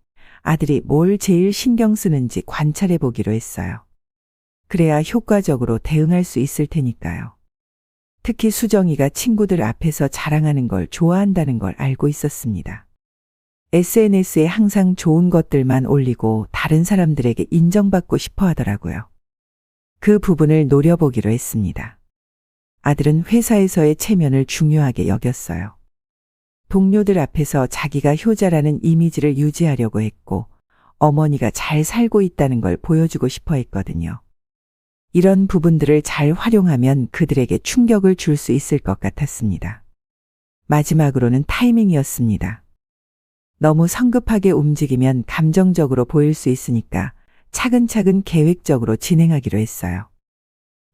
Speaker 3: 아들이 뭘 제일 신경 쓰는지 관찰해 보기로 했어요. 그래야 효과적으로 대응할 수 있을 테니까요. 특히 수정이가 친구들 앞에서 자랑하는 걸 좋아한다는 걸 알고 있었습니다. SNS에 항상 좋은 것들만 올리고 다른 사람들에게 인정받고 싶어 하더라고요. 그 부분을 노려보기로 했습니다. 아들은 회사에서의 체면을 중요하게 여겼어요. 동료들 앞에서 자기가 효자라는 이미지를 유지하려고 했고 어머니가 잘 살고 있다는 걸 보여주고 싶어 했거든요. 이런 부분들을 잘 활용하면 그들에게 충격을 줄 수 있을 것 같았습니다. 마지막으로는 타이밍이었습니다. 너무 성급하게 움직이면 감정적으로 보일 수 있으니까 차근차근 계획적으로 진행하기로 했어요.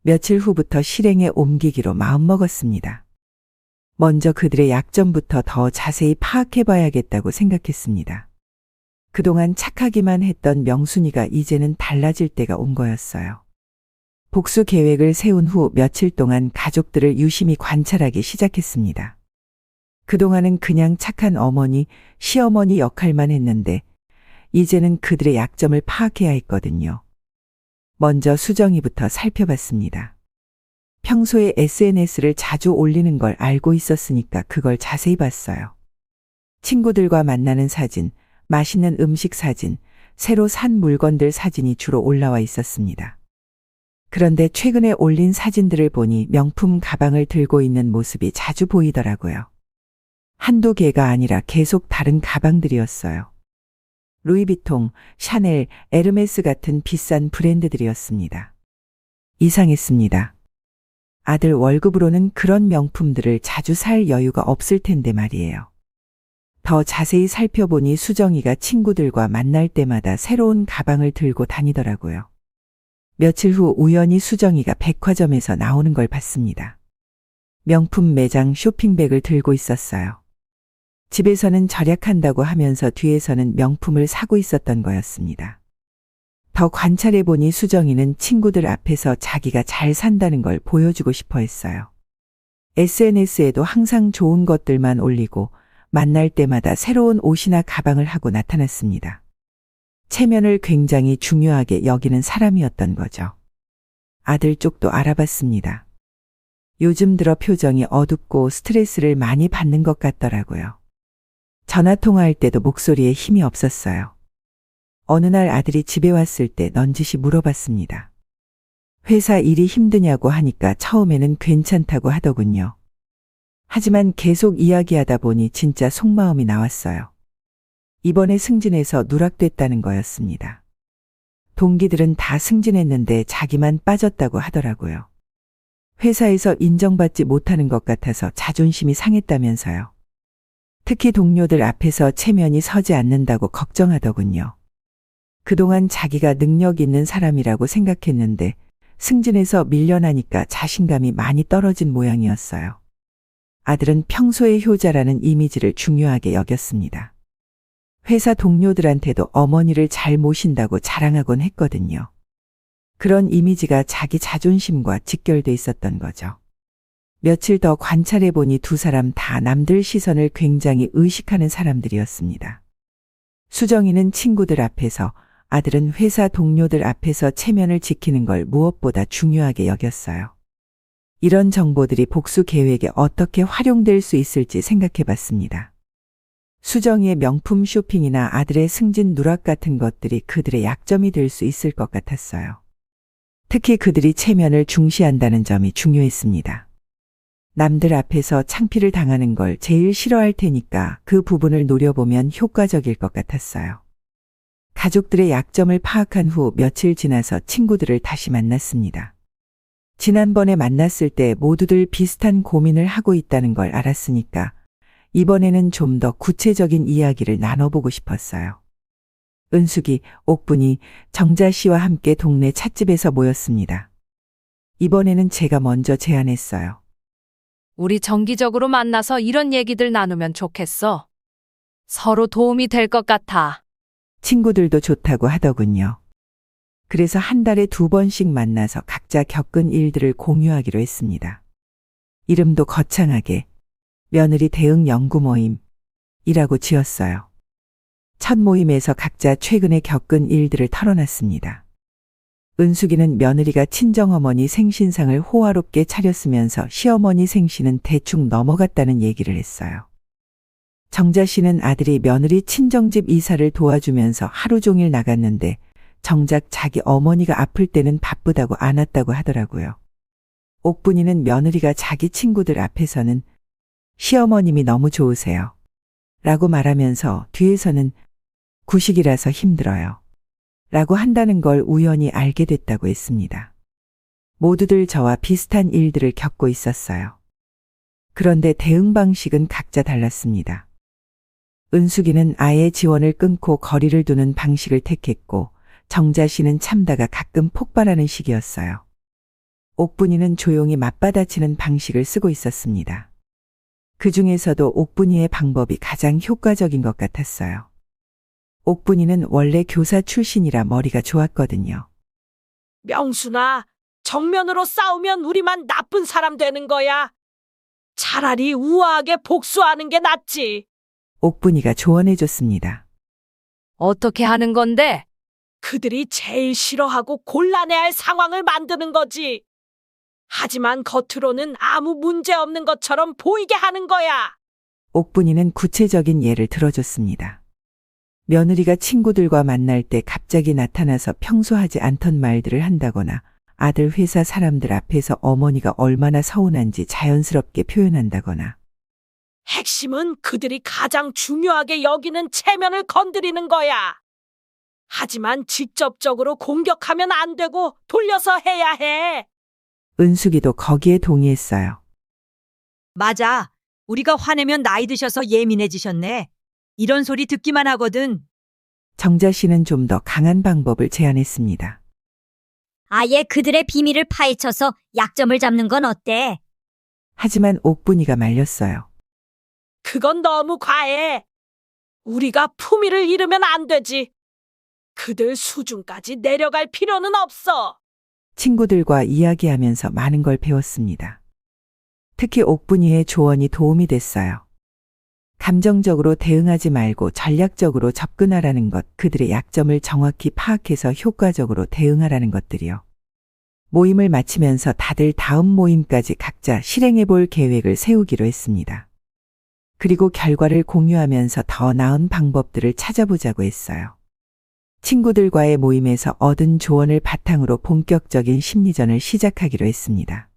Speaker 3: 며칠 후부터 실행에 옮기기로 마음먹었습니다. 먼저 그들의 약점부터 더 자세히 파악해봐야겠다고 생각했습니다. 그동안 착하기만 했던 명순이가 이제는 달라질 때가 온 거였어요. 복수 계획을 세운 후 며칠 동안 가족들을 유심히 관찰하기 시작했습니다. 그동안은 그냥 착한 어머니, 시어머니 역할만 했는데 이제는 그들의 약점을 파악해야 했거든요. 먼저 수정이부터 살펴봤습니다. 평소에 SNS를 자주 올리는 걸 알고 있었으니까 그걸 자세히 봤어요. 친구들과 만나는 사진, 맛있는 음식 사진, 새로 산 물건들 사진이 주로 올라와 있었습니다. 그런데 최근에 올린 사진들을 보니 명품 가방을 들고 있는 모습이 자주 보이더라고요. 한두 개가 아니라 계속 다른 가방들이었어요. 루이비통, 샤넬, 에르메스 같은 비싼 브랜드들이었습니다. 이상했습니다. 아들 월급으로는 그런 명품들을 자주 살 여유가 없을 텐데 말이에요. 더 자세히 살펴보니 수정이가 친구들과 만날 때마다 새로운 가방을 들고 다니더라고요. 며칠 후 우연히 수정이가 백화점에서 나오는 걸 봤습니다. 명품 매장 쇼핑백을 들고 있었어요. 집에서는 절약한다고 하면서 뒤에서는 명품을 사고 있었던 거였습니다. 더 관찰해보니 수정이는 친구들 앞에서 자기가 잘 산다는 걸 보여주고 싶어 했어요. SNS에도 항상 좋은 것들만 올리고 만날 때마다 새로운 옷이나 가방을 하고 나타났습니다. 체면을 굉장히 중요하게 여기는 사람이었던 거죠. 아들 쪽도 알아봤습니다. 요즘 들어 표정이 어둡고 스트레스를 많이 받는 것 같더라고요. 전화 통화할 때도 목소리에 힘이 없었어요. 어느 날 아들이 집에 왔을 때 넌지시 물어봤습니다. 회사 일이 힘드냐고 하니까 처음에는 괜찮다고 하더군요. 하지만 계속 이야기하다 보니 진짜 속마음이 나왔어요. 이번에 승진해서 누락됐다는 거였습니다. 동기들은 다 승진했는데 자기만 빠졌다고 하더라고요. 회사에서 인정받지 못하는 것 같아서 자존심이 상했다면서요. 특히 동료들 앞에서 체면이 서지 않는다고 걱정하더군요. 그동안 자기가 능력 있는 사람이라고 생각했는데 승진해서 밀려나니까 자신감이 많이 떨어진 모양이었어요. 아들은 평소의 효자라는 이미지를 중요하게 여겼습니다. 회사 동료들한테도 어머니를 잘 모신다고 자랑하곤 했거든요. 그런 이미지가 자기 자존심과 직결돼 있었던 거죠. 며칠 더 관찰해보니 두 사람 다 남들 시선을 굉장히 의식하는 사람들이었습니다. 수정이는 친구들 앞에서, 아들은 회사 동료들 앞에서 체면을 지키는 걸 무엇보다 중요하게 여겼어요. 이런 정보들이 복수 계획에 어떻게 활용될 수 있을지 생각해봤습니다. 수정이의 명품 쇼핑이나 아들의 승진 누락 같은 것들이 그들의 약점이 될 수 있을 것 같았어요. 특히 그들이 체면을 중시한다는 점이 중요했습니다. 남들 앞에서 창피를 당하는 걸 제일 싫어할 테니까 그 부분을 노려보면 효과적일 것 같았어요. 가족들의 약점을 파악한 후 며칠 지나서 친구들을 다시 만났습니다. 지난번에 만났을 때 모두들 비슷한 고민을 하고 있다는 걸 알았으니까 이번에는 좀 더 구체적인 이야기를 나눠보고 싶었어요. 은숙이, 옥분이, 정자 씨와 함께 동네 찻집에서 모였습니다. 이번에는 제가 먼저 제안했어요.
Speaker 5: 우리 정기적으로 만나서 이런 얘기들 나누면 좋겠어. 서로 도움이 될 것 같아.
Speaker 3: 친구들도 좋다고 하더군요. 그래서 한 달에 2번씩 만나서 각자 겪은 일들을 공유하기로 했습니다. 이름도 거창하게 며느리 대응 연구 모임이라고 지었어요. 첫 모임에서 각자 최근에 겪은 일들을 털어놨습니다. 은숙이는 며느리가 친정어머니 생신상을 호화롭게 차렸으면서 시어머니 생신은 대충 넘어갔다는 얘기를 했어요. 정자 씨는 아들이 며느리 친정집 이사를 도와주면서 하루 종일 나갔는데 정작 자기 어머니가 아플 때는 바쁘다고 안 왔다고 하더라고요. 옥분이는 며느리가 자기 친구들 앞에서는 시어머님이 너무 좋으세요 라고 말하면서 뒤에서는 구식이라서 힘들어요 라고 한다는 걸 우연히 알게 됐다고 했습니다. 모두들 저와 비슷한 일들을 겪고 있었어요. 그런데 대응 방식은 각자 달랐습니다. 은숙이는 아예 지원을 끊고 거리를 두는 방식을 택했고 정자 씨는 참다가 가끔 폭발하는 시기였어요. 옥분이는 조용히 맞받아치는 방식을 쓰고 있었습니다. 그 중에서도 옥분이의 방법이 가장 효과적인 것 같았어요. 옥분이는 원래 교사 출신이라 머리가 좋았거든요.
Speaker 7: 명순아, 정면으로 싸우면 우리만 나쁜 사람 되는 거야. 차라리 우아하게 복수하는 게 낫지.
Speaker 3: 옥분이가 조언해줬습니다.
Speaker 5: 어떻게 하는 건데?
Speaker 7: 그들이 제일 싫어하고 곤란해할 상황을 만드는 거지. 하지만 겉으로는 아무 문제 없는 것처럼 보이게 하는 거야.
Speaker 3: 옥분이는 구체적인 예를 들어줬습니다. 며느리가 친구들과 만날 때 갑자기 나타나서 평소 하지 않던 말들을 한다거나 아들 회사 사람들 앞에서 어머니가 얼마나 서운한지 자연스럽게 표현한다거나.
Speaker 7: 핵심은 그들이 가장 중요하게 여기는 체면을 건드리는 거야. 하지만 직접적으로 공격하면 안 되고 돌려서 해야 해.
Speaker 3: 은숙이도 거기에 동의했어요.
Speaker 8: 맞아. 우리가 화내면 나이 드셔서 예민해지셨네. 이런 소리 듣기만 하거든.
Speaker 3: 정자 씨는 좀 더 강한 방법을 제안했습니다.
Speaker 4: 아예 그들의 비밀을 파헤쳐서 약점을 잡는 건 어때?
Speaker 3: 하지만 옥분이가 말렸어요.
Speaker 7: 그건 너무 과해. 우리가 품위를 잃으면 안 되지. 그들 수준까지 내려갈 필요는 없어.
Speaker 3: 친구들과 이야기하면서 많은 걸 배웠습니다. 특히 옥분이의 조언이 도움이 됐어요. 감정적으로 대응하지 말고 전략적으로 접근하라는 것, 그들의 약점을 정확히 파악해서 효과적으로 대응하라는 것들이요. 모임을 마치면서 다들 다음 모임까지 각자 실행해 볼 계획을 세우기로 했습니다. 그리고 결과를 공유하면서 더 나은 방법들을 찾아보자고 했어요. 친구들과의 모임에서 얻은 조언을 바탕으로 본격적인 심리전을 시작하기로 했습니다.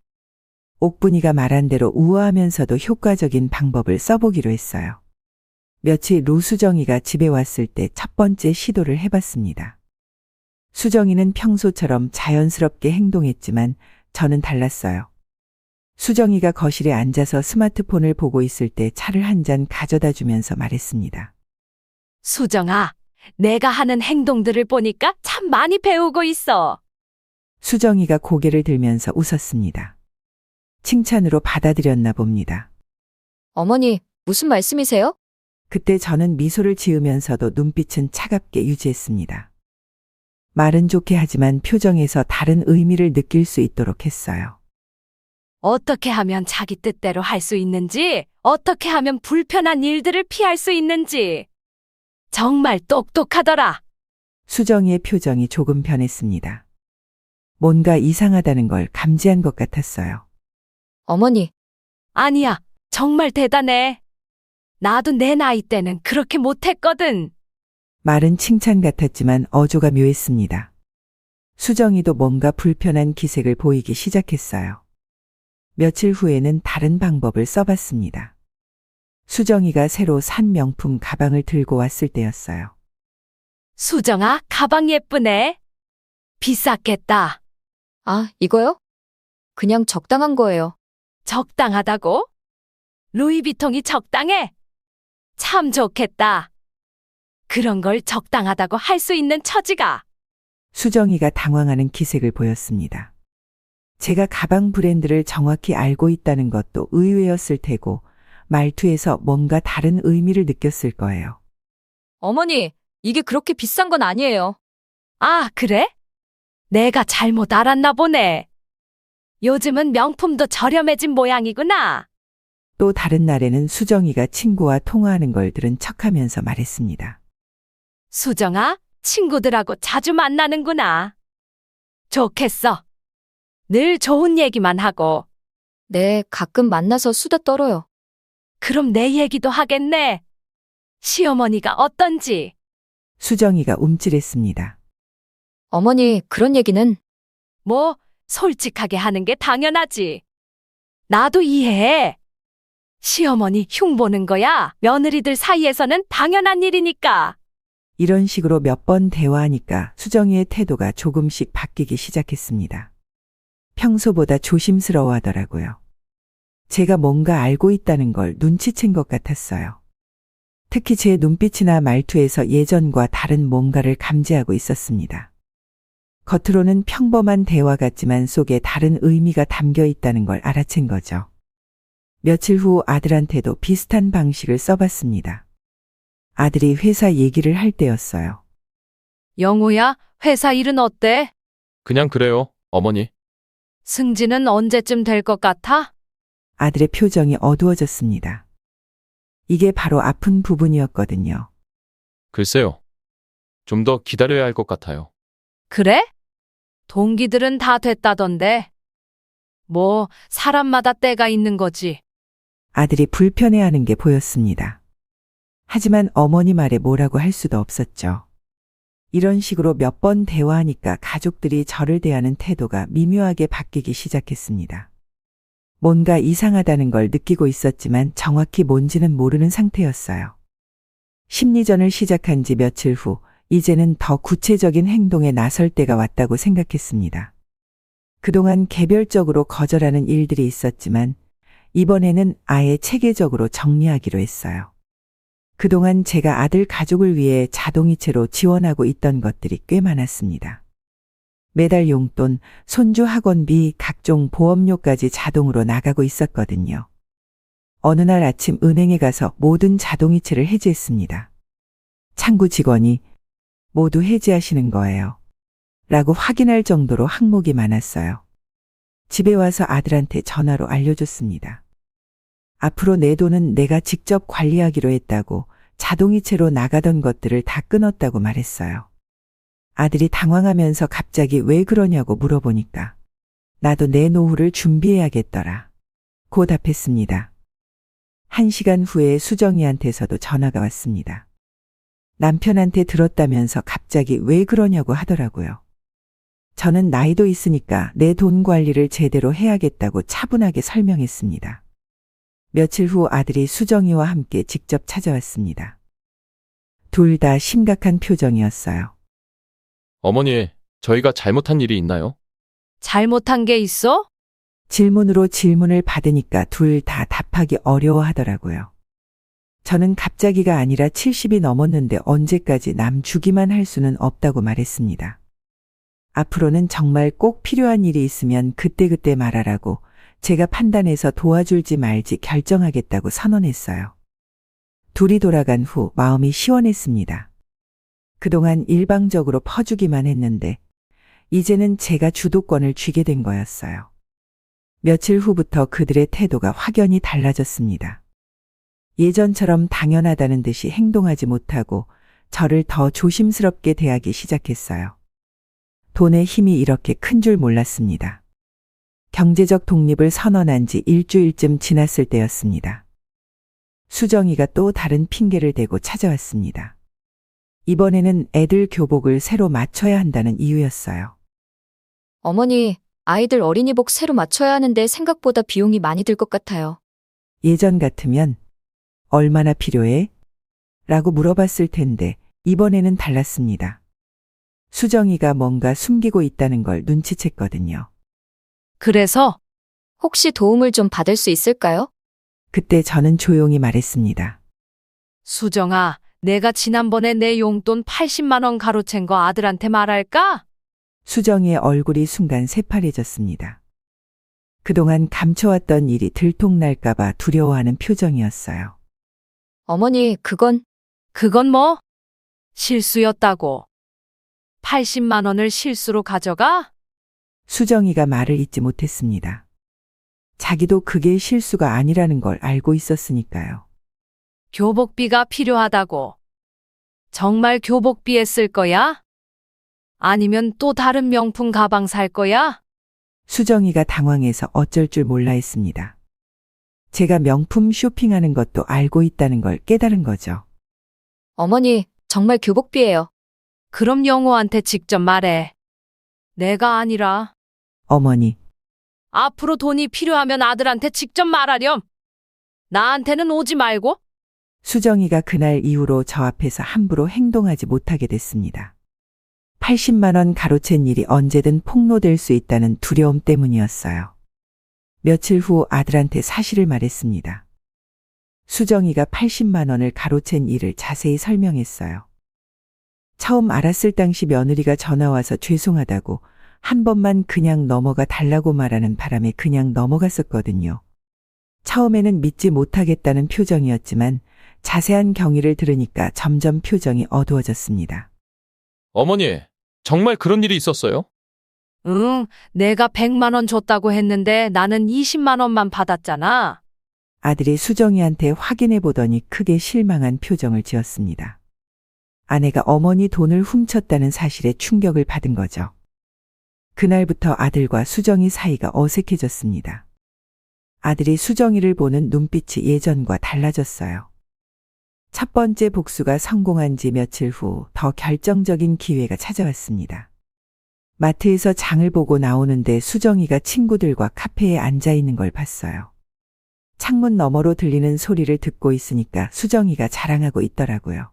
Speaker 3: 옥분이가 말한 대로 우아하면서도 효과적인 방법을 써보기로 했어요. 며칠 후 수정이가 집에 왔을 때 첫 번째 시도를 해봤습니다. 수정이는 평소처럼 자연스럽게 행동했지만 저는 달랐어요. 수정이가 거실에 앉아서 스마트폰을 보고 있을 때 차를 한 잔 가져다 주면서 말했습니다.
Speaker 5: 수정아, 내가 하는 행동들을 보니까 참 많이 배우고 있어.
Speaker 3: 수정이가 고개를 들면서 웃었습니다. 칭찬으로 받아들였나 봅니다.
Speaker 2: 어머니, 무슨 말씀이세요?
Speaker 3: 그때 저는 미소를 지으면서도 눈빛은 차갑게 유지했습니다. 말은 좋게 하지만 표정에서 다른 의미를 느낄 수 있도록 했어요.
Speaker 5: 어떻게 하면 자기 뜻대로 할 수 있는지, 어떻게 하면 불편한 일들을 피할 수 있는지. 정말 똑똑하더라.
Speaker 3: 수정이의 표정이 조금 변했습니다. 뭔가 이상하다는 걸 감지한 것 같았어요.
Speaker 2: 어머니,
Speaker 5: 아니야, 정말 대단해. 나도 내 나이 때는 그렇게 못했거든.
Speaker 3: 말은 칭찬 같았지만 어조가 묘했습니다. 수정이도 뭔가 불편한 기색을 보이기 시작했어요. 며칠 후에는 다른 방법을 써봤습니다. 수정이가 새로 산 명품 가방을 들고 왔을 때였어요.
Speaker 5: 수정아, 가방 예쁘네. 비쌌겠다.
Speaker 2: 아, 이거요? 그냥 적당한 거예요.
Speaker 5: 적당하다고? 루이비통이 적당해? 참 좋겠다. 그런 걸 적당하다고 할 수 있는 처지가.
Speaker 3: 수정이가 당황하는 기색을 보였습니다. 제가 가방 브랜드를 정확히 알고 있다는 것도 의외였을 테고 말투에서 뭔가 다른 의미를 느꼈을 거예요.
Speaker 2: 어머니, 이게 그렇게 비싼 건 아니에요.
Speaker 5: 아, 그래? 내가 잘못 알았나 보네. 요즘은 명품도 저렴해진 모양이구나.
Speaker 3: 또 다른 날에는 수정이가 친구와 통화하는 걸 들은 척하면서 말했습니다.
Speaker 5: 수정아, 친구들하고 자주 만나는구나. 좋겠어. 늘 좋은 얘기만 하고.
Speaker 2: 네, 가끔 만나서 수다 떨어요.
Speaker 5: 그럼 내 얘기도 하겠네. 시어머니가 어떤지.
Speaker 3: 수정이가 움찔했습니다.
Speaker 2: 어머니, 그런 얘기는
Speaker 5: 뭐, 솔직하게 하는 게 당연하지. 나도 이해해. 시어머니 흉보는 거야. 며느리들 사이에서는 당연한 일이니까.
Speaker 3: 이런 식으로 몇 번 대화하니까 수정이의 태도가 조금씩 바뀌기 시작했습니다. 평소보다 조심스러워하더라고요. 제가 뭔가 알고 있다는 걸 눈치챈 것 같았어요. 특히 제 눈빛이나 말투에서 예전과 다른 뭔가를 감지하고 있었습니다. 겉으로는 평범한 대화 같지만 속에 다른 의미가 담겨 있다는 걸 알아챈 거죠. 며칠 후 아들한테도 비슷한 방식을 써봤습니다. 아들이 회사 얘기를 할 때였어요.
Speaker 5: 영호야, 회사 일은 어때?
Speaker 1: 그냥 그래요, 어머니.
Speaker 5: 승진은 언제쯤 될 것 같아?
Speaker 3: 아들의 표정이 어두워졌습니다. 이게 바로 아픈 부분이었거든요.
Speaker 1: 글쎄요. 좀 더 기다려야 할 것 같아요.
Speaker 5: 그래? 동기들은 다 됐다던데. 뭐, 사람마다 때가 있는 거지.
Speaker 3: 아들이 불편해하는 게 보였습니다. 하지만 어머니 말에 뭐라고 할 수도 없었죠. 이런 식으로 몇 번 대화하니까 가족들이 저를 대하는 태도가 미묘하게 바뀌기 시작했습니다. 뭔가 이상하다는 걸 느끼고 있었지만 정확히 뭔지는 모르는 상태였어요. 심리전을 시작한 지 며칠 후, 이제는 더 구체적인 행동에 나설 때가 왔다고 생각했습니다. 그동안 개별적으로 거절하는 일들이 있었지만 이번에는 아예 체계적으로 정리하기로 했어요. 그동안 제가 아들 가족을 위해 자동이체로 지원하고 있던 것들이 꽤 많았습니다. 매달 용돈, 손주 학원비, 각종 보험료까지 자동으로 나가고 있었거든요. 어느 날 아침 은행에 가서 모든 자동이체를 해지했습니다. 창구 직원이 모두 해지하시는 거예요. 라고 확인할 정도로 항목이 많았어요. 집에 와서 아들한테 전화로 알려줬습니다. 앞으로 내 돈은 내가 직접 관리하기로 했다고 자동이체로 나가던 것들을 다 끊었다고 말했어요. 아들이 당황하면서 갑자기 왜 그러냐고 물어보니까 나도 내 노후를 준비해야겠더라. 고 답했습니다. 1시간 후에 수정이한테서도 전화가 왔습니다. 남편한테 들었다면서 갑자기 왜 그러냐고 하더라고요. 저는 나이도 있으니까 내 돈 관리를 제대로 해야겠다고 차분하게 설명했습니다. 며칠 후 아들이 수정이와 함께 직접 찾아왔습니다. 둘 다 심각한 표정이었어요.
Speaker 1: 어머니, 저희가 잘못한 일이 있나요?
Speaker 5: 잘못한 게 있어?
Speaker 3: 질문으로 질문을 받으니까 둘 다 답하기 어려워하더라고요. 저는 갑자기가 아니라 70이 넘었는데 언제까지 남 주기만 할 수는 없다고 말했습니다. 앞으로는 정말 꼭 필요한 일이 있으면 그때그때 말하라고 제가 판단해서 도와줄지 말지 결정하겠다고 선언했어요. 둘이 돌아간 후 마음이 시원했습니다. 그동안 일방적으로 퍼주기만 했는데 이제는 제가 주도권을 쥐게 된 거였어요. 며칠 후부터 그들의 태도가 확연히 달라졌습니다. 예전처럼 당연하다는 듯이 행동하지 못하고 저를 더 조심스럽게 대하기 시작했어요. 돈의 힘이 이렇게 큰 줄 몰랐습니다. 경제적 독립을 선언한 지 일주일쯤 지났을 때였습니다. 수정이가 또 다른 핑계를 대고 찾아왔습니다. 이번에는 애들 교복을 새로 맞춰야 한다는 이유였어요.
Speaker 2: 어머니, 아이들 어린이복 새로 맞춰야 하는데 생각보다 비용이 많이 들 것 같아요.
Speaker 3: 예전 같으면 얼마나 필요해? 라고 물어봤을 텐데 이번에는 달랐습니다. 수정이가 뭔가 숨기고 있다는 걸 눈치챘거든요.
Speaker 5: 그래서
Speaker 2: 혹시 도움을 좀 받을 수 있을까요?
Speaker 3: 그때 저는 조용히 말했습니다.
Speaker 5: 수정아, 내가 지난번에 내 용돈 80만 원 가로챈 거 아들한테 말할까?
Speaker 3: 수정이의 얼굴이 순간 새파래졌습니다. 그동안 감춰왔던 일이 들통날까봐 두려워하는 표정이었어요.
Speaker 2: 어머니,
Speaker 5: 그건 뭐? 실수였다고. 80만 원을 실수로 가져가?
Speaker 3: 수정이가 말을 잇지 못했습니다. 자기도 그게 실수가 아니라는 걸 알고 있었으니까요.
Speaker 5: 교복비가 필요하다고. 정말 교복비에 쓸 거야? 아니면 또 다른 명품 가방 살 거야?
Speaker 3: 수정이가 당황해서 어쩔 줄 몰라 했습니다. 제가 명품 쇼핑하는 것도 알고 있다는 걸 깨달은 거죠.
Speaker 2: 어머니, 정말 교복비예요.
Speaker 5: 그럼 영호한테 직접 말해. 내가 아니라.
Speaker 3: 어머니,
Speaker 5: 앞으로 돈이 필요하면 아들한테 직접 말하렴. 나한테는 오지 말고.
Speaker 3: 수정이가 그날 이후로 저 앞에서 함부로 행동하지 못하게 됐습니다. 80만 원 가로챈 일이 언제든 폭로될 수 있다는 두려움 때문이었어요. 며칠 후 아들한테 사실을 말했습니다. 수정이가 80만 원을 가로챈 일을 자세히 설명했어요. 처음 알았을 당시 며느리가 전화와서 죄송하다고 한 번만 그냥 넘어가 달라고 말하는 바람에 그냥 넘어갔었거든요. 처음에는 믿지 못하겠다는 표정이었지만 자세한 경위를 들으니까 점점 표정이 어두워졌습니다.
Speaker 1: 어머니, 정말 그런 일이 있었어요?
Speaker 5: 응, 내가 100만 원 줬다고 했는데 나는 20만 원만 받았잖아.
Speaker 3: 아들이 수정이한테 확인해 보더니 크게 실망한 표정을 지었습니다. 아내가 어머니 돈을 훔쳤다는 사실에 충격을 받은 거죠. 그날부터 아들과 수정이 사이가 어색해졌습니다. 아들이 수정이를 보는 눈빛이 예전과 달라졌어요. 첫 번째 복수가 성공한 지 며칠 후 더 결정적인 기회가 찾아왔습니다. 마트에서 장을 보고 나오는데 수정이가 친구들과 카페에 앉아 있는 걸 봤어요. 창문 너머로 들리는 소리를 듣고 있으니까 수정이가 자랑하고 있더라고요.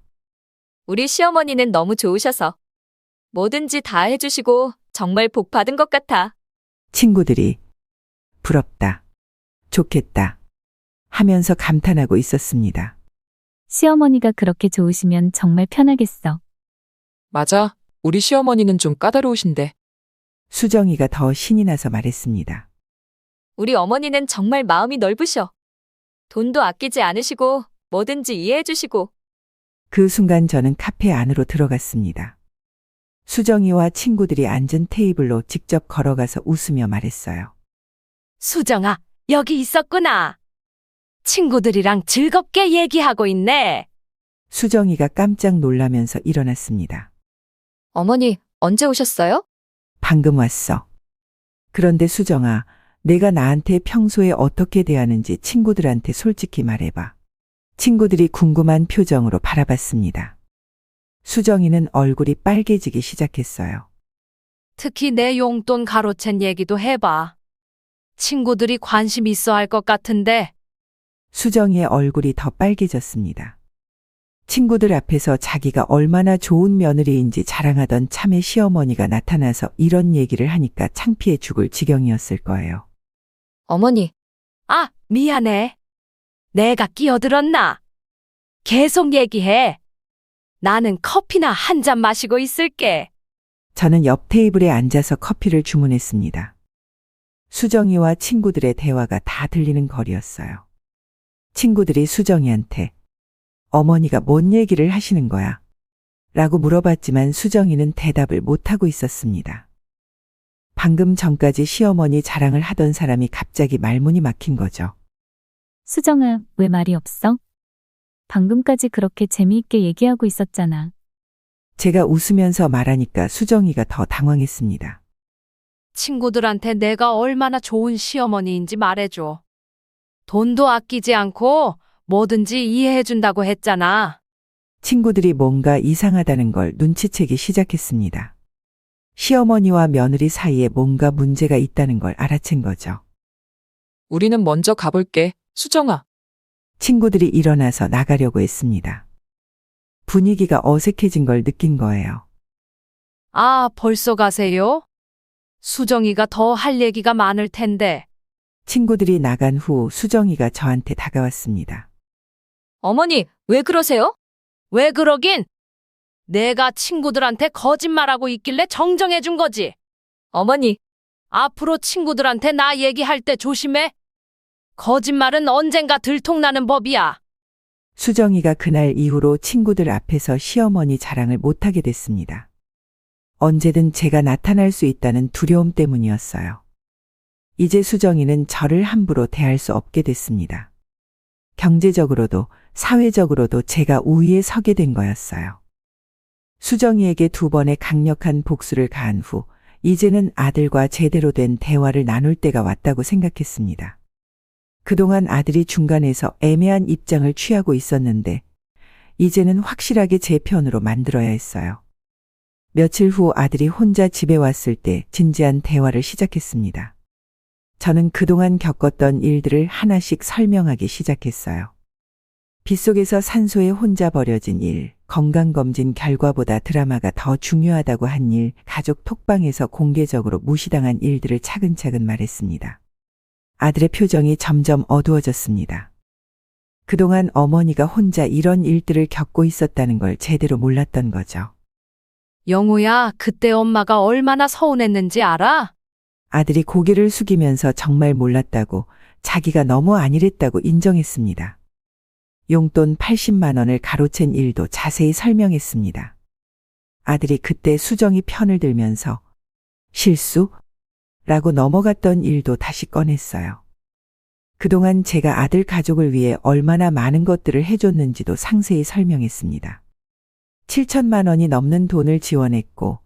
Speaker 2: 우리 시어머니는 너무 좋으셔서 뭐든지 다 해주시고 정말 복 받은 것 같아.
Speaker 3: 친구들이 부럽다, 좋겠다 하면서 감탄하고 있었습니다.
Speaker 9: 시어머니가 그렇게 좋으시면 정말 편하겠어.
Speaker 10: 맞아. 우리 시어머니는 좀 까다로우신데.
Speaker 3: 수정이가 더 신이 나서 말했습니다.
Speaker 2: 우리 어머니는 정말 마음이 넓으셔. 돈도 아끼지 않으시고 뭐든지 이해해주시고.
Speaker 3: 그 순간 저는 카페 안으로 들어갔습니다. 수정이와 친구들이 앉은 테이블로 직접 걸어가서 웃으며 말했어요.
Speaker 5: 수정아, 여기 있었구나. 친구들이랑 즐겁게 얘기하고 있네.
Speaker 3: 수정이가 깜짝 놀라면서 일어났습니다.
Speaker 2: 어머니, 언제 오셨어요?
Speaker 3: 방금 왔어. 그런데 수정아, 내가 나한테 평소에 어떻게 대하는지 친구들한테 솔직히 말해봐. 친구들이 궁금한 표정으로 바라봤습니다. 수정이는 얼굴이 빨개지기 시작했어요.
Speaker 5: 특히 내 용돈 가로챈 얘기도 해봐. 친구들이 관심 있어 할 것 같은데.
Speaker 3: 수정이의 얼굴이 더 빨개졌습니다. 친구들 앞에서 자기가 얼마나 좋은 며느리인지 자랑하던 참의 시어머니가 나타나서 이런 얘기를 하니까 창피해 죽을 지경이었을 거예요.
Speaker 2: 어머니,
Speaker 5: 아, 미안해. 내가 끼어들었나? 계속 얘기해. 나는 커피나 한 잔 마시고 있을게.
Speaker 3: 저는 옆 테이블에 앉아서 커피를 주문했습니다. 수정이와 친구들의 대화가 다 들리는 거리였어요. 친구들이 수정이한테 어머니가 뭔 얘기를 하시는 거야? 라고 물어봤지만 수정이는 대답을 못하고 있었습니다. 방금 전까지 시어머니 자랑을 하던 사람이 갑자기 말문이 막힌 거죠.
Speaker 9: 수정아, 왜 말이 없어? 방금까지 그렇게 재미있게 얘기하고 있었잖아.
Speaker 3: 제가 웃으면서 말하니까 수정이가 더 당황했습니다.
Speaker 5: 친구들한테 내가 얼마나 좋은 시어머니인지 말해줘. 돈도 아끼지 않고 뭐든지 이해해준다고 했잖아.
Speaker 3: 친구들이 뭔가 이상하다는 걸 눈치채기 시작했습니다. 시어머니와 며느리 사이에 뭔가 문제가 있다는 걸 알아챈 거죠.
Speaker 10: 우리는 먼저 가볼게. 수정아.
Speaker 3: 친구들이 일어나서 나가려고 했습니다. 분위기가 어색해진 걸 느낀 거예요.
Speaker 5: 아, 벌써 가세요? 수정이가 더 할 얘기가 많을 텐데.
Speaker 3: 친구들이 나간 후 수정이가 저한테 다가왔습니다.
Speaker 2: 어머니, 왜 그러세요?
Speaker 5: 왜 그러긴? 내가 친구들한테 거짓말하고 있길래 정정해 준 거지.
Speaker 2: 어머니,
Speaker 5: 앞으로 친구들한테 나 얘기할 때 조심해. 거짓말은 언젠가 들통나는 법이야.
Speaker 3: 수정이가 그날 이후로 친구들 앞에서 시어머니 자랑을 못하게 됐습니다. 언제든 제가 나타날 수 있다는 두려움 때문이었어요. 이제 수정이는 저를 함부로 대할 수 없게 됐습니다. 경제적으로도 사회적으로도 제가 우위에 서게 된 거였어요. 수정이에게 2번의 강력한 복수를 가한 후 이제는 아들과 제대로 된 대화를 나눌 때가 왔다고 생각했습니다. 그동안 아들이 중간에서 애매한 입장을 취하고 있었는데 이제는 확실하게 제 편으로 만들어야 했어요. 며칠 후 아들이 혼자 집에 왔을 때 진지한 대화를 시작했습니다. 저는 그동안 겪었던 일들을 하나씩 설명하기 시작했어요. 빗속에서 산소에 혼자 버려진 일, 건강검진 결과보다 드라마가 더 중요하다고 한 일, 가족 톡방에서 공개적으로 무시당한 일들을 차근차근 말했습니다. 아들의 표정이 점점 어두워졌습니다. 그동안 어머니가 혼자 이런 일들을 겪고 있었다는 걸 제대로 몰랐던 거죠.
Speaker 5: 영호야, 그때 엄마가 얼마나 서운했는지 알아?
Speaker 3: 아들이 고개를 숙이면서 정말 몰랐다고, 자기가 너무 안일했다고 인정했습니다. 용돈 80만 원을 가로챈 일도 자세히 설명했습니다. 아들이 그때 수정이 편을 들면서 실수? 라고 넘어갔던 일도 다시 꺼냈어요. 그동안 제가 아들 가족을 위해 얼마나 많은 것들을 해줬는지도 상세히 설명했습니다. 7천만 원이 넘는 돈을 지원했고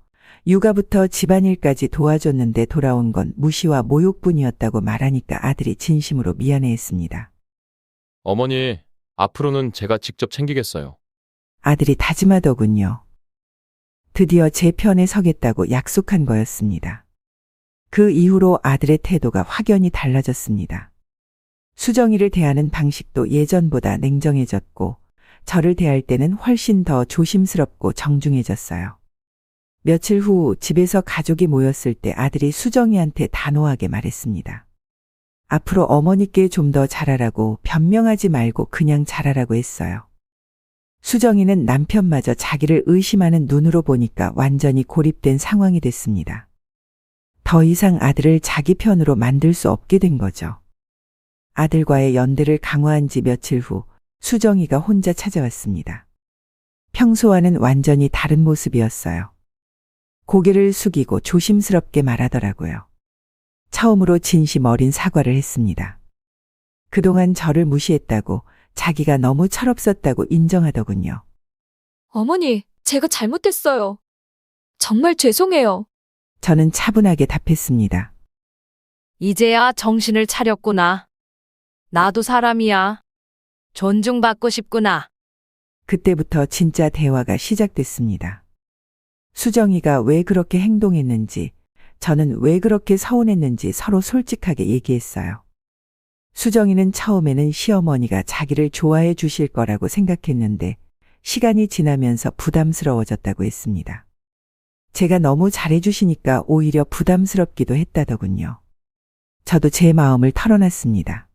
Speaker 3: 육아부터 집안일까지 도와줬는데 돌아온 건 무시와 모욕뿐이었다고 말하니까 아들이 진심으로 미안해했습니다.
Speaker 1: 어머니, 앞으로는 제가 직접 챙기겠어요.
Speaker 3: 아들이 다짐하더군요. 드디어 제 편에 서겠다고 약속한 거였습니다. 그 이후로 아들의 태도가 확연히 달라졌습니다. 수정이를 대하는 방식도 예전보다 냉정해졌고 저를 대할 때는 훨씬 더 조심스럽고 정중해졌어요. 며칠 후 집에서 가족이 모였을 때 아들이 수정이한테 단호하게 말했습니다. 앞으로 어머니께 좀 더 잘하라고, 변명하지 말고 그냥 잘하라고 했어요. 수정이는 남편마저 자기를 의심하는 눈으로 보니까 완전히 고립된 상황이 됐습니다. 더 이상 아들을 자기 편으로 만들 수 없게 된 거죠. 아들과의 연대를 강화한 지 며칠 후 수정이가 혼자 찾아왔습니다. 평소와는 완전히 다른 모습이었어요. 고개를 숙이고 조심스럽게 말하더라고요. 처음으로 진심 어린 사과를 했습니다. 그동안 저를 무시했다고, 자기가 너무 철없었다고 인정하더군요.
Speaker 2: 어머니, 제가 잘못했어요. 정말 죄송해요.
Speaker 3: 저는 차분하게 답했습니다.
Speaker 5: 이제야 정신을 차렸구나. 나도 사람이야. 존중받고 싶구나.
Speaker 3: 그때부터 진짜 대화가 시작됐습니다. 수정이가 왜 그렇게 행동했는지, 저는 왜 그렇게 서운했는지 서로 솔직하게 얘기했어요. 수정이는 처음에는 시어머니가 자기를 좋아해 주실 거라고 생각했는데 시간이 지나면서 부담스러워졌다고 했습니다. 제가 너무 잘해 주시니까 오히려 부담스럽기도 했다더군요. 저도 제 마음을 털어놨습니다.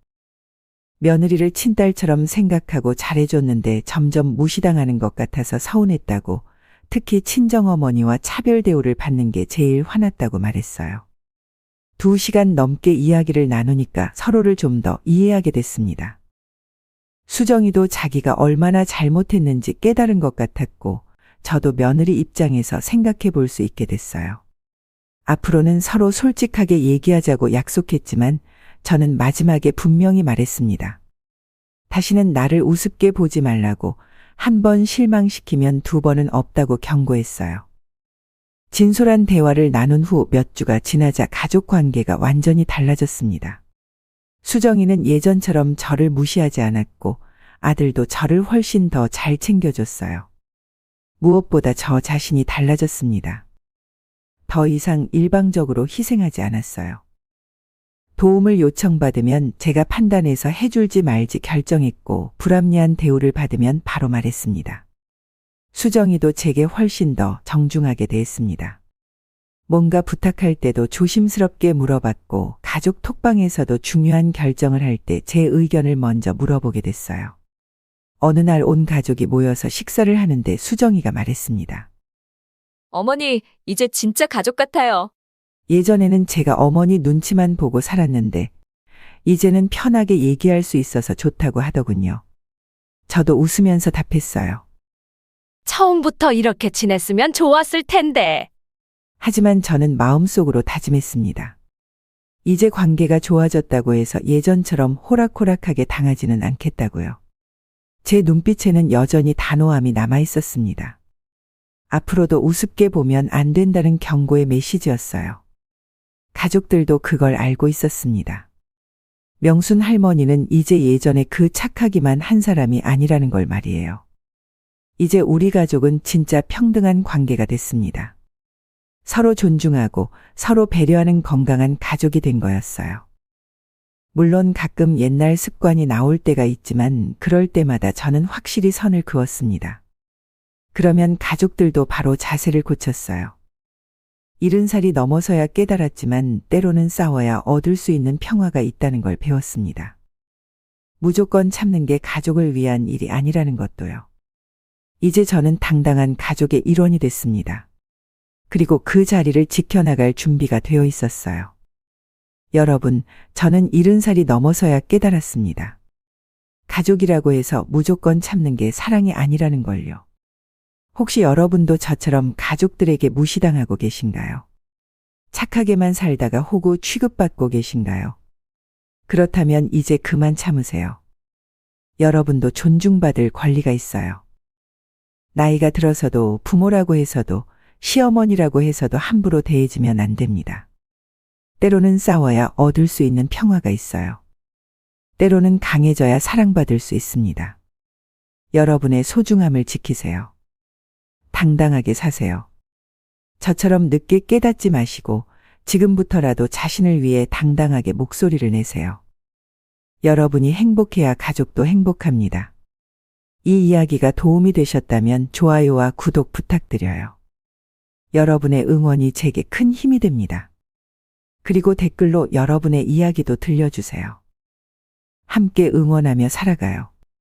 Speaker 3: 며느리를 친딸처럼 생각하고 잘해줬는데 점점 무시당하는 것 같아서 서운했다고, 특히 친정어머니와 차별 대우를 받는 게 제일 화났다고 말했어요. 2시간 넘게 이야기를 나누니까 서로를 좀 더 이해하게 됐습니다. 수정이도 자기가 얼마나 잘못했는지 깨달은 것 같았고, 저도 며느리 입장에서 생각해 볼 수 있게 됐어요. 앞으로는 서로 솔직하게 얘기하자고 약속했지만 저는 마지막에 분명히 말했습니다. 다시는 나를 우습게 보지 말라고, 한 번 실망시키면 2번은 없다고 경고했어요. 진솔한 대화를 나눈 후 몇 주가 지나자 가족 관계가 완전히 달라졌습니다. 수정이는 예전처럼 저를 무시하지 않았고 아들도 저를 훨씬 더 잘 챙겨줬어요. 무엇보다 저 자신이 달라졌습니다. 더 이상 일방적으로 희생하지 않았어요. 도움을 요청받으면 제가 판단해서 해줄지 말지 결정했고, 불합리한 대우를 받으면 바로 말했습니다. 수정이도 제게 훨씬 더 정중하게 대했습니다. 뭔가 부탁할 때도 조심스럽게 물어봤고, 가족 톡방에서도 중요한 결정을 할 때 제 의견을 먼저 물어보게 됐어요. 어느 날 온 가족이 모여서 식사를 하는데 수정이가 말했습니다.
Speaker 2: 어머니, 이제 진짜 가족 같아요.
Speaker 3: 예전에는 제가 어머니 눈치만 보고 살았는데 이제는 편하게 얘기할 수 있어서 좋다고 하더군요. 저도 웃으면서 답했어요.
Speaker 5: 처음부터 이렇게 지냈으면 좋았을 텐데.
Speaker 3: 하지만 저는 마음속으로 다짐했습니다. 이제 관계가 좋아졌다고 해서 예전처럼 호락호락하게 당하지는 않겠다고요. 제 눈빛에는 여전히 단호함이 남아 있었습니다. 앞으로도 우습게 보면 안 된다는 경고의 메시지였어요. 가족들도 그걸 알고 있었습니다. 명순 할머니는 이제 예전에 그 착하기만 한 사람이 아니라는 걸 말이에요. 이제 우리 가족은 진짜 평등한 관계가 됐습니다. 서로 존중하고 서로 배려하는 건강한 가족이 된 거였어요. 물론 가끔 옛날 습관이 나올 때가 있지만 그럴 때마다 저는 확실히 선을 그었습니다. 그러면 가족들도 바로 자세를 고쳤어요. 70살이 넘어서야 깨달았지만 때로는 싸워야 얻을 수 있는 평화가 있다는 걸 배웠습니다. 무조건 참는 게 가족을 위한 일이 아니라는 것도요. 이제 저는 당당한 가족의 일원이 됐습니다. 그리고 그 자리를 지켜나갈 준비가 되어 있었어요. 여러분, 저는 70살이 넘어서야 깨달았습니다. 가족이라고 해서 무조건 참는 게 사랑이 아니라는 걸요. 혹시 여러분도 저처럼 가족들에게 무시당하고 계신가요? 착하게만 살다가 호구 취급받고 계신가요? 그렇다면 이제 그만 참으세요. 여러분도 존중받을 권리가 있어요. 나이가 들어서도 부모라고 해서도 시어머니라고 해서도 함부로 대해지면 안 됩니다. 때로는 싸워야 얻을 수 있는 평화가 있어요. 때로는 강해져야 사랑받을 수 있습니다. 여러분의 소중함을 지키세요. 당당하게 사세요. 저처럼 늦게 깨닫지 마시고 지금부터라도 자신을 위해 당당하게 목소리를 내세요. 여러분이 행복해야 가족도 행복합니다. 이 이야기가 도움이 되셨다면 좋아요와 구독 부탁드려요. 여러분의 응원이 제게 큰 힘이 됩니다. 그리고 댓글로 여러분의 이야기도 들려주세요. 함께 응원하며 살아가요.